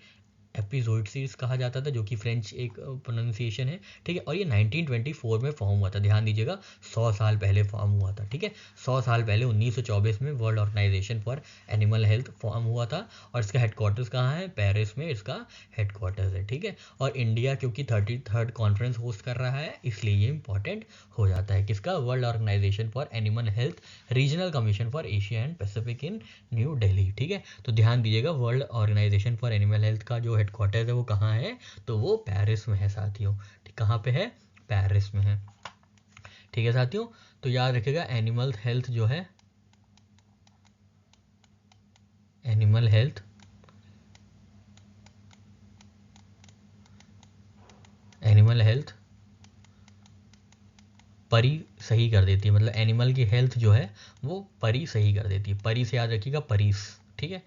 एपिजोइड्स कहा जाता था, जो कि फ्रेंच एक प्रोनाउंसिएशन है। ठीक है, और ये 1924 में फॉर्म हुआ था। ध्यान दीजिएगा, 100 साल पहले फॉर्म हुआ था। ठीक है, 100 साल पहले 1924 में world organisation for animal health form हुआ था और इसका हेडक्वार्टर्स कहाँ है, पेरिस में इसका हेडक्वार्टर्स है। ठीक है, और इंडिया क्योंकि 33rd कॉन्फ्रेंस होस्ट कर रहा है, इसलिए ये इंपॉर्टेंट हो जाता है। किसका, world organisation for animal health regional commission for Asia and Pacific in New Delhi. ठीक है, तो ध्यान दीजिएगा, world organisation for animal health का जो हेडक्वार्टर्स है वो कहाँ है, तो वो पेरिस में है साथियों। ठीक, कहाँ पे है, पेरिस में है। ठीक है साथियों, तो याद रखिएगा, एनिमल हेल्थ जो है, एनिमल हेल्थ परी सही कर देती है, मतलब एनिमल की हेल्थ जो है वो परी सही कर देती है। परी से याद रखिएगा परीस। ठीक है,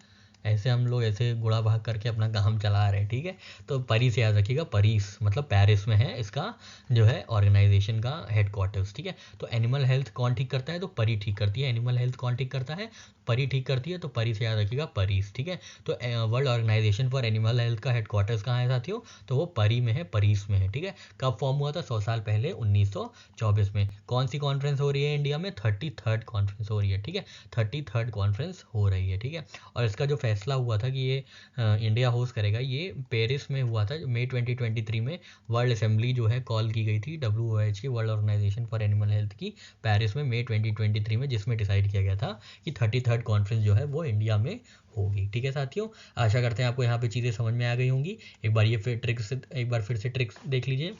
ऐसे हम लोग ऐसे गुड़ा भाग करके अपना काम चला रहे हैं। ठीक है, तो परी से याद रखिएगा, परीस मतलब पेरिस में है इसका जो है ऑर्गेनाइजेशन का हेडक्वार्टर्स। ठीक है, तो एनिमल हेल्थ कौन ठीक करता है, तो परी ठीक करती है। एनिमल हेल्थ कौन ठीक करता है, परी ठीक करती है, तो परी से याद रखिएगा परीस। ठीक है, तो world organisation for animal health का हेडक्वार्टर्स कहाँ है साथियों, तो वो परी में है, परीस में है। ठीक है, कब फॉर्म हुआ था, 100 साल पहले 1924 में। कौन सी कॉन्फ्रेंस हो रही है इंडिया में, 33rd कॉन्फ्रेंस हो रही है। ठीक है, 33rd कॉन्फ्रेंस हो रही है। ठीक है, और इसका जो फैसला हुआ था कि ये इंडिया होस्ट करेगा, ये पेरिस में हुआ था मई 2023 में। वर्ल्ड असेंबली जो है कॉल की गई थी WHO की, world organisation for animal health की, पेरिस में मई 2023 में, जिसमें डिसाइड किया गया था कि 33rd कॉन्फ्रेंस जो है वो इंडिया में होगी। ठीक है साथियों, आशा करते हैं आपको यहाँ पे चीज़ें समझ में आ गई होंगी। एक बार ये फिर से ट्रिक्स देख लीजिए।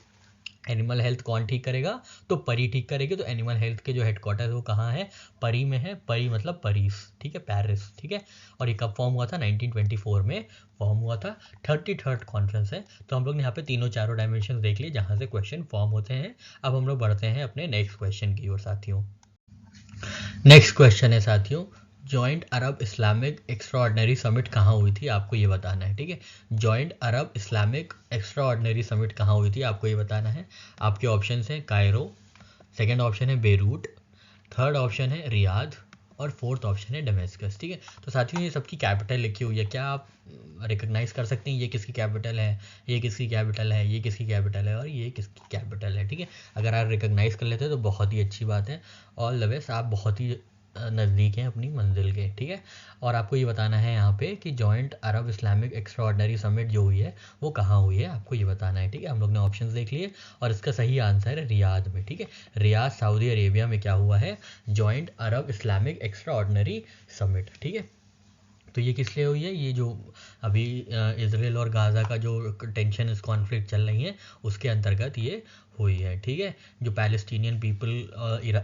एनिमल हेल्थ कौन ठीक करेगा? तो परी ठीक करेगी। तो एनिमल हेल्थ के जो हेडक्वार्टर है वो कहाँ है? परी में है। परी मतलब पेरिस, ठीक है, पेरिस, ठीक है। और ये कब फॉर्म हुआ था? 1924 में फॉर्म हुआ था। 33rd कॉन्फ्रेंस है। तो हम लोग ने यहाँ पे तीनों चारों डायमेंशन देख लिए जहाँ से क्वेश्चन फॉर्म होते हैं। अब हम लोग बढ़ते हैं अपने नेक्स्ट क्वेश्चन की ओर साथियों। नेक्स्ट क्वेश्चन है साथियों, जॉइंट अरब इस्लामिक एक्स्ट्राऑर्डिनरी समिट कहाँ हुई थी? आपको ये बताना है। ठीक है, जॉइंट अरब इस्लामिक एक्स्ट्राऑर्डिनरी समिट कहाँ हुई थी? आपको ये बताना है। आपके ऑप्शंस हैं कायरो, सेकंड ऑप्शन है बेरूट, थर्ड ऑप्शन है रियाद और फोर्थ ऑप्शन है डेमेस्कस। ठीक है, तो साथियों ये सबकी कैपिटल लिखी हुई है। क्या आप रिकॉग्नाइज कर सकते हैं ये किसकी कैपिटल है, ये किसकी कैपिटल है, ये किसकी कैपिटल है और ये किसकी कैपिटल है? ठीक है, अगर आप रिकॉग्नाइज कर लेते हैं तो बहुत ही अच्छी बात है। ऑल द बेस्ट, आप बहुत ही नज़दीक हैं अपनी मंजिल के। ठीक है, और आपको ये बताना है यहाँ पे कि जॉइंट अरब इस्लामिक एक्स्ट्राऑर्डिनरी समिट जो हुई है वो कहाँ हुई है, आपको ये बताना है। ठीक है, हम लोग ने ऑप्शंस देख लिए और इसका सही आंसर है रियाद में। ठीक है, रियाद सऊदी अरेबिया में क्या हुआ है? जॉइंट अरब इस्लामिक एक्स्ट्राऑर्डिनरी समिट। ठीक है, तो ये किस लिए हुई है? ये जो अभी इसराइल और गाज़ा का जो टेंशन इस कॉन्फ्लिक्ट चल रही है उसके अंतर्गत ये हुई है। ठीक है, जो पैलेस्टीनियन पीपल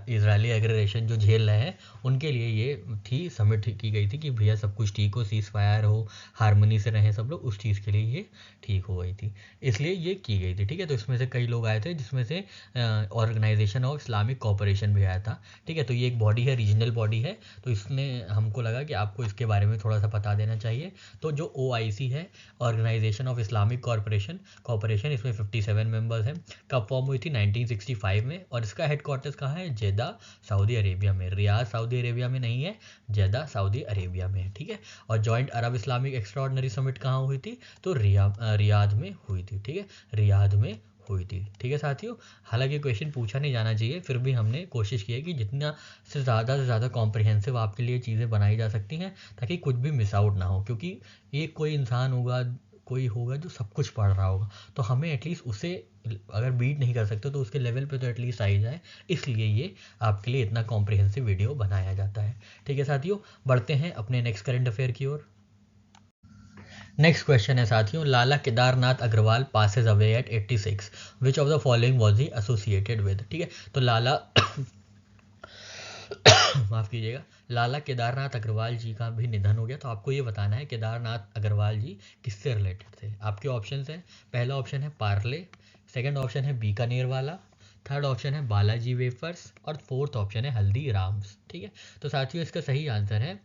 इजरायली एग्रेशन जो झेल रहे हैं उनके लिए ये थी समिट की गई थी कि भैया सब कुछ ठीक हो, सीज फायर हो, हारमोनी से रहें सब लोग, उस चीज़ के लिए ये ठीक हो गई थी, इसलिए ये की गई थी। ठीक है, तो इसमें से कई लोग आए थे जिसमें से ऑर्गेनाइजेशन ऑफ इस्लामिक कोऑपरेशन भी आया था। ठीक है, तो ये एक बॉडी है, रीजनल बॉडी है, तो इसने हमको लगा कि आपको इसके बारे में थोड़ा सा पता देना चाहिए। तो जो OIC है, ऑर्गेनाइजेशन ऑफ इस्लामिक कॉरपोरेशन, इसमें 57 मेंबर्स हैं। कब फॉर्म हुई थी? 1965 में। और इसका हेडक्वार्टर्स कहाँ है? जेदा सऊदी अरेबिया में। रियाद सऊदी अरेबिया में नहीं है, जेदा सऊदी अरेबिया में है। ठीक है, और जॉइंट अरब इस्लामिक एक्स्ट्राऑर्डिनरी समिट कहाँ हुई थी? तो रियाद में हुई थी। ठीक है, रियाद में हुई थी। ठीक है साथियों, हालांकि क्वेश्चन पूछा नहीं जाना चाहिए, फिर भी हमने कोशिश की है कि जितना से ज़्यादा कॉम्प्रिहेंसिव आपके लिए चीज़ें बनाई जा सकती हैं ताकि कुछ भी मिस आउट ना हो। क्योंकि एक कोई इंसान होगा, कोई होगा जो सब कुछ पढ़ रहा होगा, तो हमें एटलीस्ट उसे अगर बीट नहीं कर सकते तो उसके लेवल पे तो एटलीस्ट आ ही जाए, इसलिए ये आपके लिए इतना कॉम्प्रिहेंसिव वीडियो बनाया जाता है। ठीक है साथियों, बढ़ते हैं अपने नेक्स्ट करंट अफेयर की ओर। नेक्स्ट क्वेश्चन है साथियों, Lala Kedarnath Agarwal passes away at 86, which of the following was he associated with? ठीक है, तो लाला माफ़ कीजिएगा, लाला केदारनाथ अग्रवाल जी का भी निधन हो गया। तो आपको ये बताना है केदारनाथ अग्रवाल जी किससे रिलेटेड थे। आपके ऑप्शंस हैं, पहला ऑप्शन है पार्ले, सेकंड ऑप्शन है बीकानेर वाला, थर्ड ऑप्शन है बालाजी वेफर्स और फोर्थ ऑप्शन है हल्दीराम्स। ठीक है, तो साथियों इसका सही आंसर है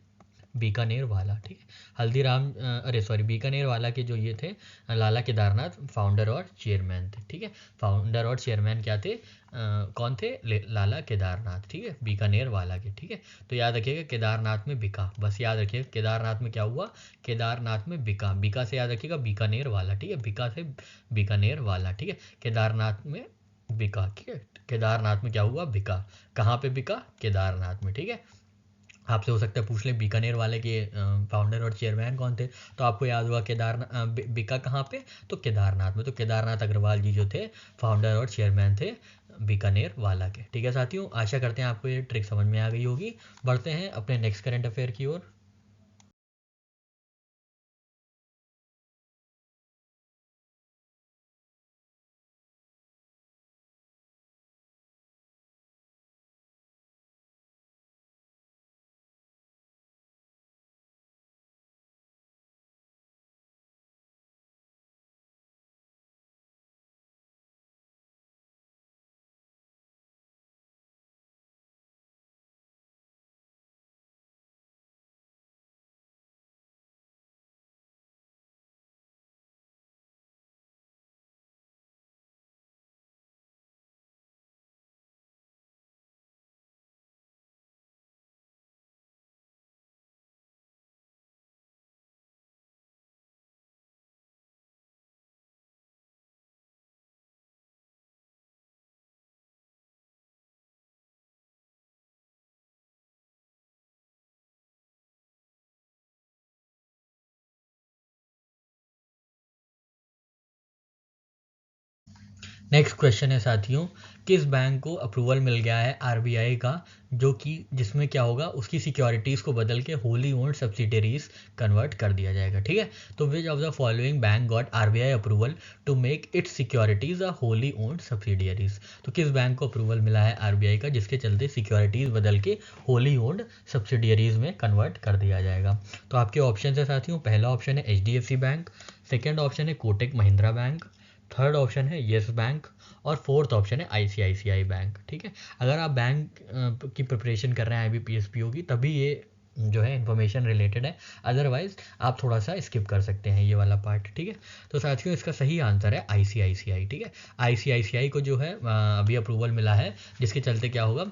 बीकानेर वाला। ठीक है, हल्दीराम अरे सॉरी, बीकानेर वाला के जो ये थे लाला केदारनाथ फाउंडर और चेयरमैन थे। ठीक है, फाउंडर और चेयरमैन क्या थे? कौन थे? लाला केदारनाथ। ठीक है, बीकानेर वाला के। ठीक है, तो याद रखिएगा केदारनाथ में बिका, बस याद रखिएगा केदारनाथ में क्या हुआ? केदारनाथ में बिका, बिका से याद रखिएगा बीकानेर वाला। ठीक है, बिका से बीकानेर वाला। ठीक है, केदारनाथ में बिका। ठीक है, केदारनाथ में क्या हुआ? बिका। कहाँ पे बिका? केदारनाथ में। ठीक है, आपसे हो सकता है पूछ लें बीकानेर वाले के फाउंडर और चेयरमैन कौन थे, तो आपको याद हुआ बिका कहाँ पे? तो केदारनाथ में। तो केदारनाथ अग्रवाल जी जो थे फाउंडर और चेयरमैन थे बीकानेर वाला के। ठीक है साथियों, आशा करते हैं आपको ये ट्रिक समझ में आ गई होगी। बढ़ते हैं अपने नेक्स्ट करंट अफेयर की ओर। नेक्स्ट क्वेश्चन है साथियों, किस बैंक को अप्रूवल मिल गया है आरबीआई का, जो कि जिसमें क्या होगा, उसकी सिक्योरिटीज़ को बदल के होली ओन्ड सब्सिडरीज कन्वर्ट कर दिया जाएगा। ठीक है, तो which of the following bank got RBI approval to make its securities a wholly owned subsidiaries. तो किस बैंक को अप्रूवल मिला है आरबीआई का जिसके चलते सिक्योरिटीज़ बदल के होली ओन्ड सब्सिडरीज में कन्वर्ट कर दिया जाएगा। तो आपके ऑप्शन है साथियों, पहला ऑप्शन है एचडीएफसी बैंक, सेकेंड ऑप्शन है Kotak Mahindra bank, third option है येस बैंक और फोर्थ ऑप्शन है आईसीआईसीआई बैंक। ठीक है, अगर आप बैंक की प्रिपरेशन कर रहे हैं आईबीपीएस पीओ की, तभी ये जो है इन्फॉर्मेशन रिलेटेड है, अदरवाइज आप थोड़ा सा स्किप कर सकते हैं ये वाला पार्ट। ठीक है, तो साथियों इसका सही आंसर है आईसीआईसीआई। ठीक है, आईसीआईसीआई को जो है अभी अप्रूवल मिला है, जिसके चलते क्या होगा,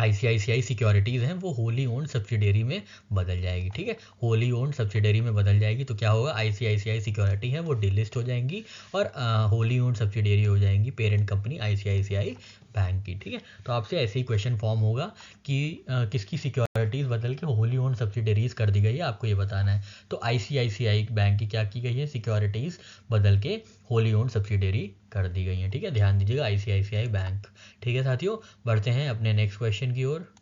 आईसीआईसीआई सिक्योरिटीज़ हैं वो होली ओन्ड सब्सिडरी में बदल जाएगी। ठीक है, होली ओन्ड सब्सिडरी में बदल जाएगी तो क्या होगा, आईसीआईसीआई सिक्योरिटी है वो डिलिस्ट हो जाएंगी और होली ओन्ड सब्सिडरी हो जाएंगी पेरेंट कंपनी आईसीआईसीआई बैंक की। ठीक है, तो आपसे ऐसे ही क्वेश्चन फॉर्म होगा कि किसकी सिक्योरिटीज़ बदल के होली ओन्ड सब्सिडरीज कर दी गई है, आपको ये बताना है। तो आईसीआईसीआई बैंक की क्या की गई है, सिक्योरिटीज़ बदल के होली ओन्ड सब्सिडरी कर दी गई है। ठीक है, ध्यान दीजिएगा आईसीआईसीआई बैंक। ठीक है साथियों, बढ़ते हैं अपने नेक्स्ट क्वेश्चन की ओर।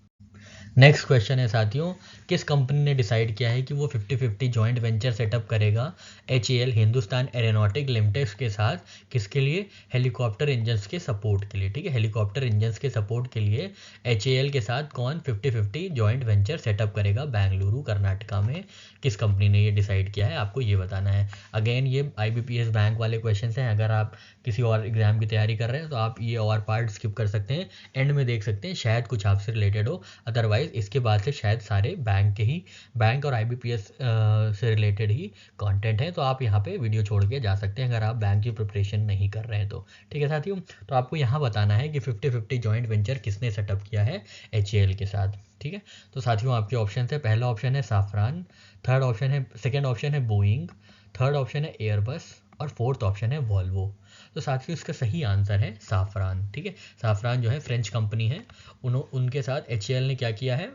नेक्स्ट क्वेश्चन है साथियों, किस कंपनी ने डिसाइड किया है कि वो 50-50 जॉइंट वेंचर सेटअप करेगा एचएएल हिंदुस्तान एरोनॉटिक लिमिटेड के साथ, किसके लिए, हेलीकॉप्टर इंजन्स के सपोर्ट के लिए। ठीक है, हेलीकॉप्टर इंजन्स के सपोर्ट के लिए एचएएल के साथ कौन 50-50 जॉइंट वेंचर सेटअप करेगा बेंगलुरु कर्नाटका में, किस कंपनी ने ये डिसाइड किया है, आपको ये बताना है। अगेन ये आईबीपीएस बैंक वाले क्वेश्चन हैं, अगर आप किसी और एग्जाम की तैयारी कर रहे हैं तो आप ये और पार्ट स्किप कर सकते हैं, एंड में देख सकते हैं, शायद कुछ आपसे रिलेटेड हो, अदरवाइज इसके बाद से शायद सारे बैंक और आईबीपीएस से रिलेटेड ही कंटेंट है, तो आप यहाँ पे वीडियो छोड़ के जा सकते हैं अगर आप बैंक की प्रिपरेशन नहीं कर रहे हैं तो। ठीक है साथियों, तो आपको यहाँ बताना है कि 50-50 जॉइंट वेंचर किसने सेटअप किया है एचएएल के साथ। ठीक है, तो साथियों आपके ऑप्शन है, पहला ऑप्शन है साफरान, सेकेंड ऑप्शन है बोइंग, थर्ड ऑप्शन है एयरबस और फोर्थ ऑप्शन है वॉल्वो। तो साथियों इसका सही आंसर है साफरान। ठीक है, साफरान जो है फ्रेंच कंपनी है, उनके साथ एचएएल ने क्या किया है,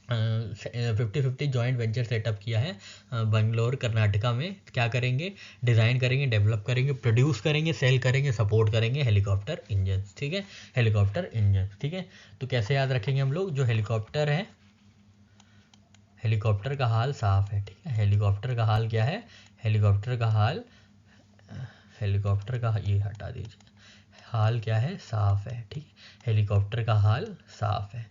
50-50 जॉइंट वेंचर सेटअप किया है बंगलोर कर्नाटका में। क्या करेंगे, डिज़ाइन करेंगे, डेवलप करेंगे, प्रोड्यूस करेंगे, सेल करेंगे, सपोर्ट करेंगे हेलीकॉप्टर इंजन। ठीक है, हेलीकॉप्टर इंजन। ठीक है, तो कैसे याद रखेंगे हम लोग, जो हेलीकॉप्टर है, हेलीकॉप्टर का हाल साफ है। ठीक है, हेलीकॉप्टर का हाल क्या है, हेलीकॉप्टर का हाल, हेलीकॉप्टर का ये हटा दीजिए, हाल क्या है, साफ है। ठीक है, हेलीकॉप्टर का हाल साफ है।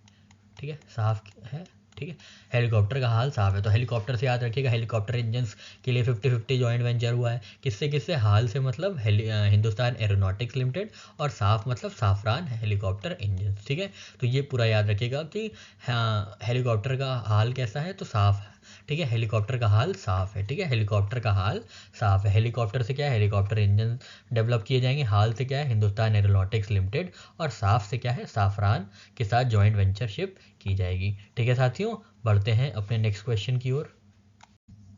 ठीक है, साफ है। ठीक है, हेलीकॉप्टर का हाल साफ है, तो हेलीकॉप्टर से याद रखिएगा हेलीकॉप्टर इंजन्स के लिए 50-50 जॉइंट वेंचर हुआ है, किससे किससे, हाल से मतलब हिंदुस्तान एरोनॉटिक्स लिमिटेड, और साफ मतलब साफरान हेलीकॉप्टर इंजन्स। ठीक है, तो ये पूरा याद रखिएगा कि हाँ, हेलीकॉप्टर का हाल कैसा है, तो साफ है। ठीक है, हेलीकॉप्टर का हाल साफ है। ठीक है, हेलीकॉप्टर का हाल साफ है, हेलीकॉप्टर से क्या है, हेलीकॉप्टर इंजन डेवलप किए जाएंगे, हाल से क्या है, हिंदुस्तान एरोनॉटिक्स लिमिटेड, और साफ से क्या है, साफरान के साथ जॉइंट वेंचरशिप की जाएगी। ठीक है साथियों, बढ़ते हैं अपने नेक्स्ट क्वेश्चन की ओर।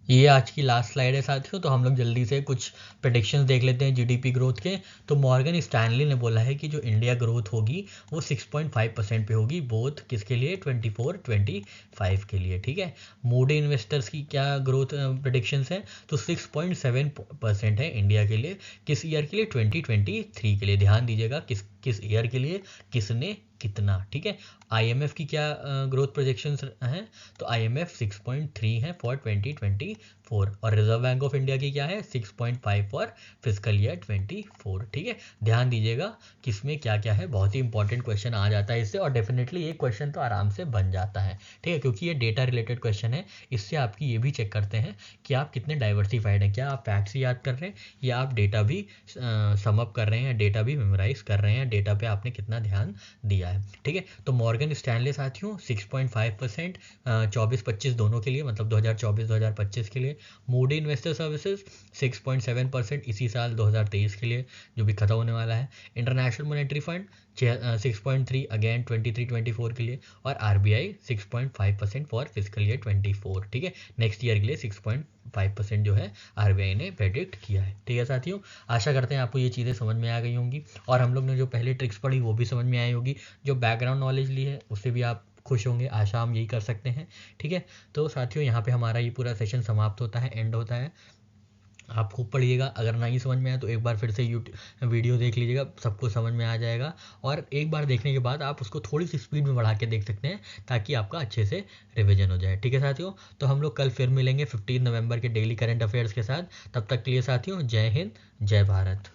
ये आज की लास्ट स्लाइड है साथियों, तो हम लोग जल्दी से कुछ प्रेडिक्शंस देख लेते हैं जीडीपी ग्रोथ के। तो मॉर्गन स्टैनली ने बोला है कि जो इंडिया ग्रोथ होगी वो 6.5% पे होगी, बोथ किसके लिए, 24-25 के लिए। ठीक है, मूडी इन्वेस्टर्स की क्या ग्रोथ प्रेडिक्शंस है, तो 6.7% है इंडिया के लिए, किस ईयर के लिए, 2023 के लिए। ध्यान दीजिएगा किस ईयर के लिए, किसने कितना। ठीक है, आईएमएफ की क्या ग्रोथ प्रोजेक्शंस हैं, तो आईएमएफ 6.3 है फॉर 2024, और रिजर्व बैंक ऑफ इंडिया की क्या है, 6.5 फॉर फिजिकल ईयर 24। ठीक है, ध्यान दीजिएगा किसमें क्या क्या है, बहुत ही इंपॉर्टेंट क्वेश्चन आ जाता है इससे, और डेफिनेटली ये क्वेश्चन तो आराम से बन जाता है। ठीक है, क्योंकि ये डेटा रिलेटेड क्वेश्चन है, इससे आपकी ये भी चेक करते हैं कि आप कितने डाइवर्सिफाइड हैं, क्या आप फैक्ट्स याद कर रहे हैं या आप डेटा भी समअप कर रहे हैं, डेटा भी मेमोराइज कर रहे हैं, डेटा पे आपने कितना ध्यान दिया है। ठीक है, तो मॉर्गन स्टैनले साथियों 6.5%, 24-25 दोनों के लिए, मतलब 2024-2025 के लिए। मूडी इन्वेस्टर सर्विसेज 6.7% इसी साल 2023 के लिए जो भी खत्म होने वाला है। इंटरनेशनल मॉनेटरी फंड 6.3 अगेन 23-24 के लिए, और आरबीआई 6.5% फॉर फिजिकल ईयर 24। ठीक है, नेक्स्ट ईयर के लिए 6.5% जो है आरबीआई ने प्रेडिक्ट किया है। ठीक है साथियों, आशा करते हैं आपको ये चीज़ें समझ में आ गई होंगी, और हम लोग ने जो पहले ट्रिक्स पढ़ी वो भी समझ में आई होगी, जो बैकग्राउंड नॉलेज ली है उससे भी आप खुश होंगे, आशा हम यही कर सकते हैं। ठीक है, तो साथियों यहाँ पे हमारा ये पूरा सेशन समाप्त होता है, एंड होता है। आप खूब पढ़िएगा। अगर नहीं समझ में आए तो एक बार फिर से वीडियो देख लीजिएगा, सबको समझ में आ जाएगा। और एक बार देखने के बाद आप उसको थोड़ी सी स्पीड में बढ़ा के देख सकते हैं ताकि आपका अच्छे से रिवीजन हो जाए। ठीक है साथियों, तो हम लोग कल फिर मिलेंगे 15 नवंबर के डेली करंट अफेयर्स के साथ। तब तक के लिए साथियों, जय हिंद, जय भारत।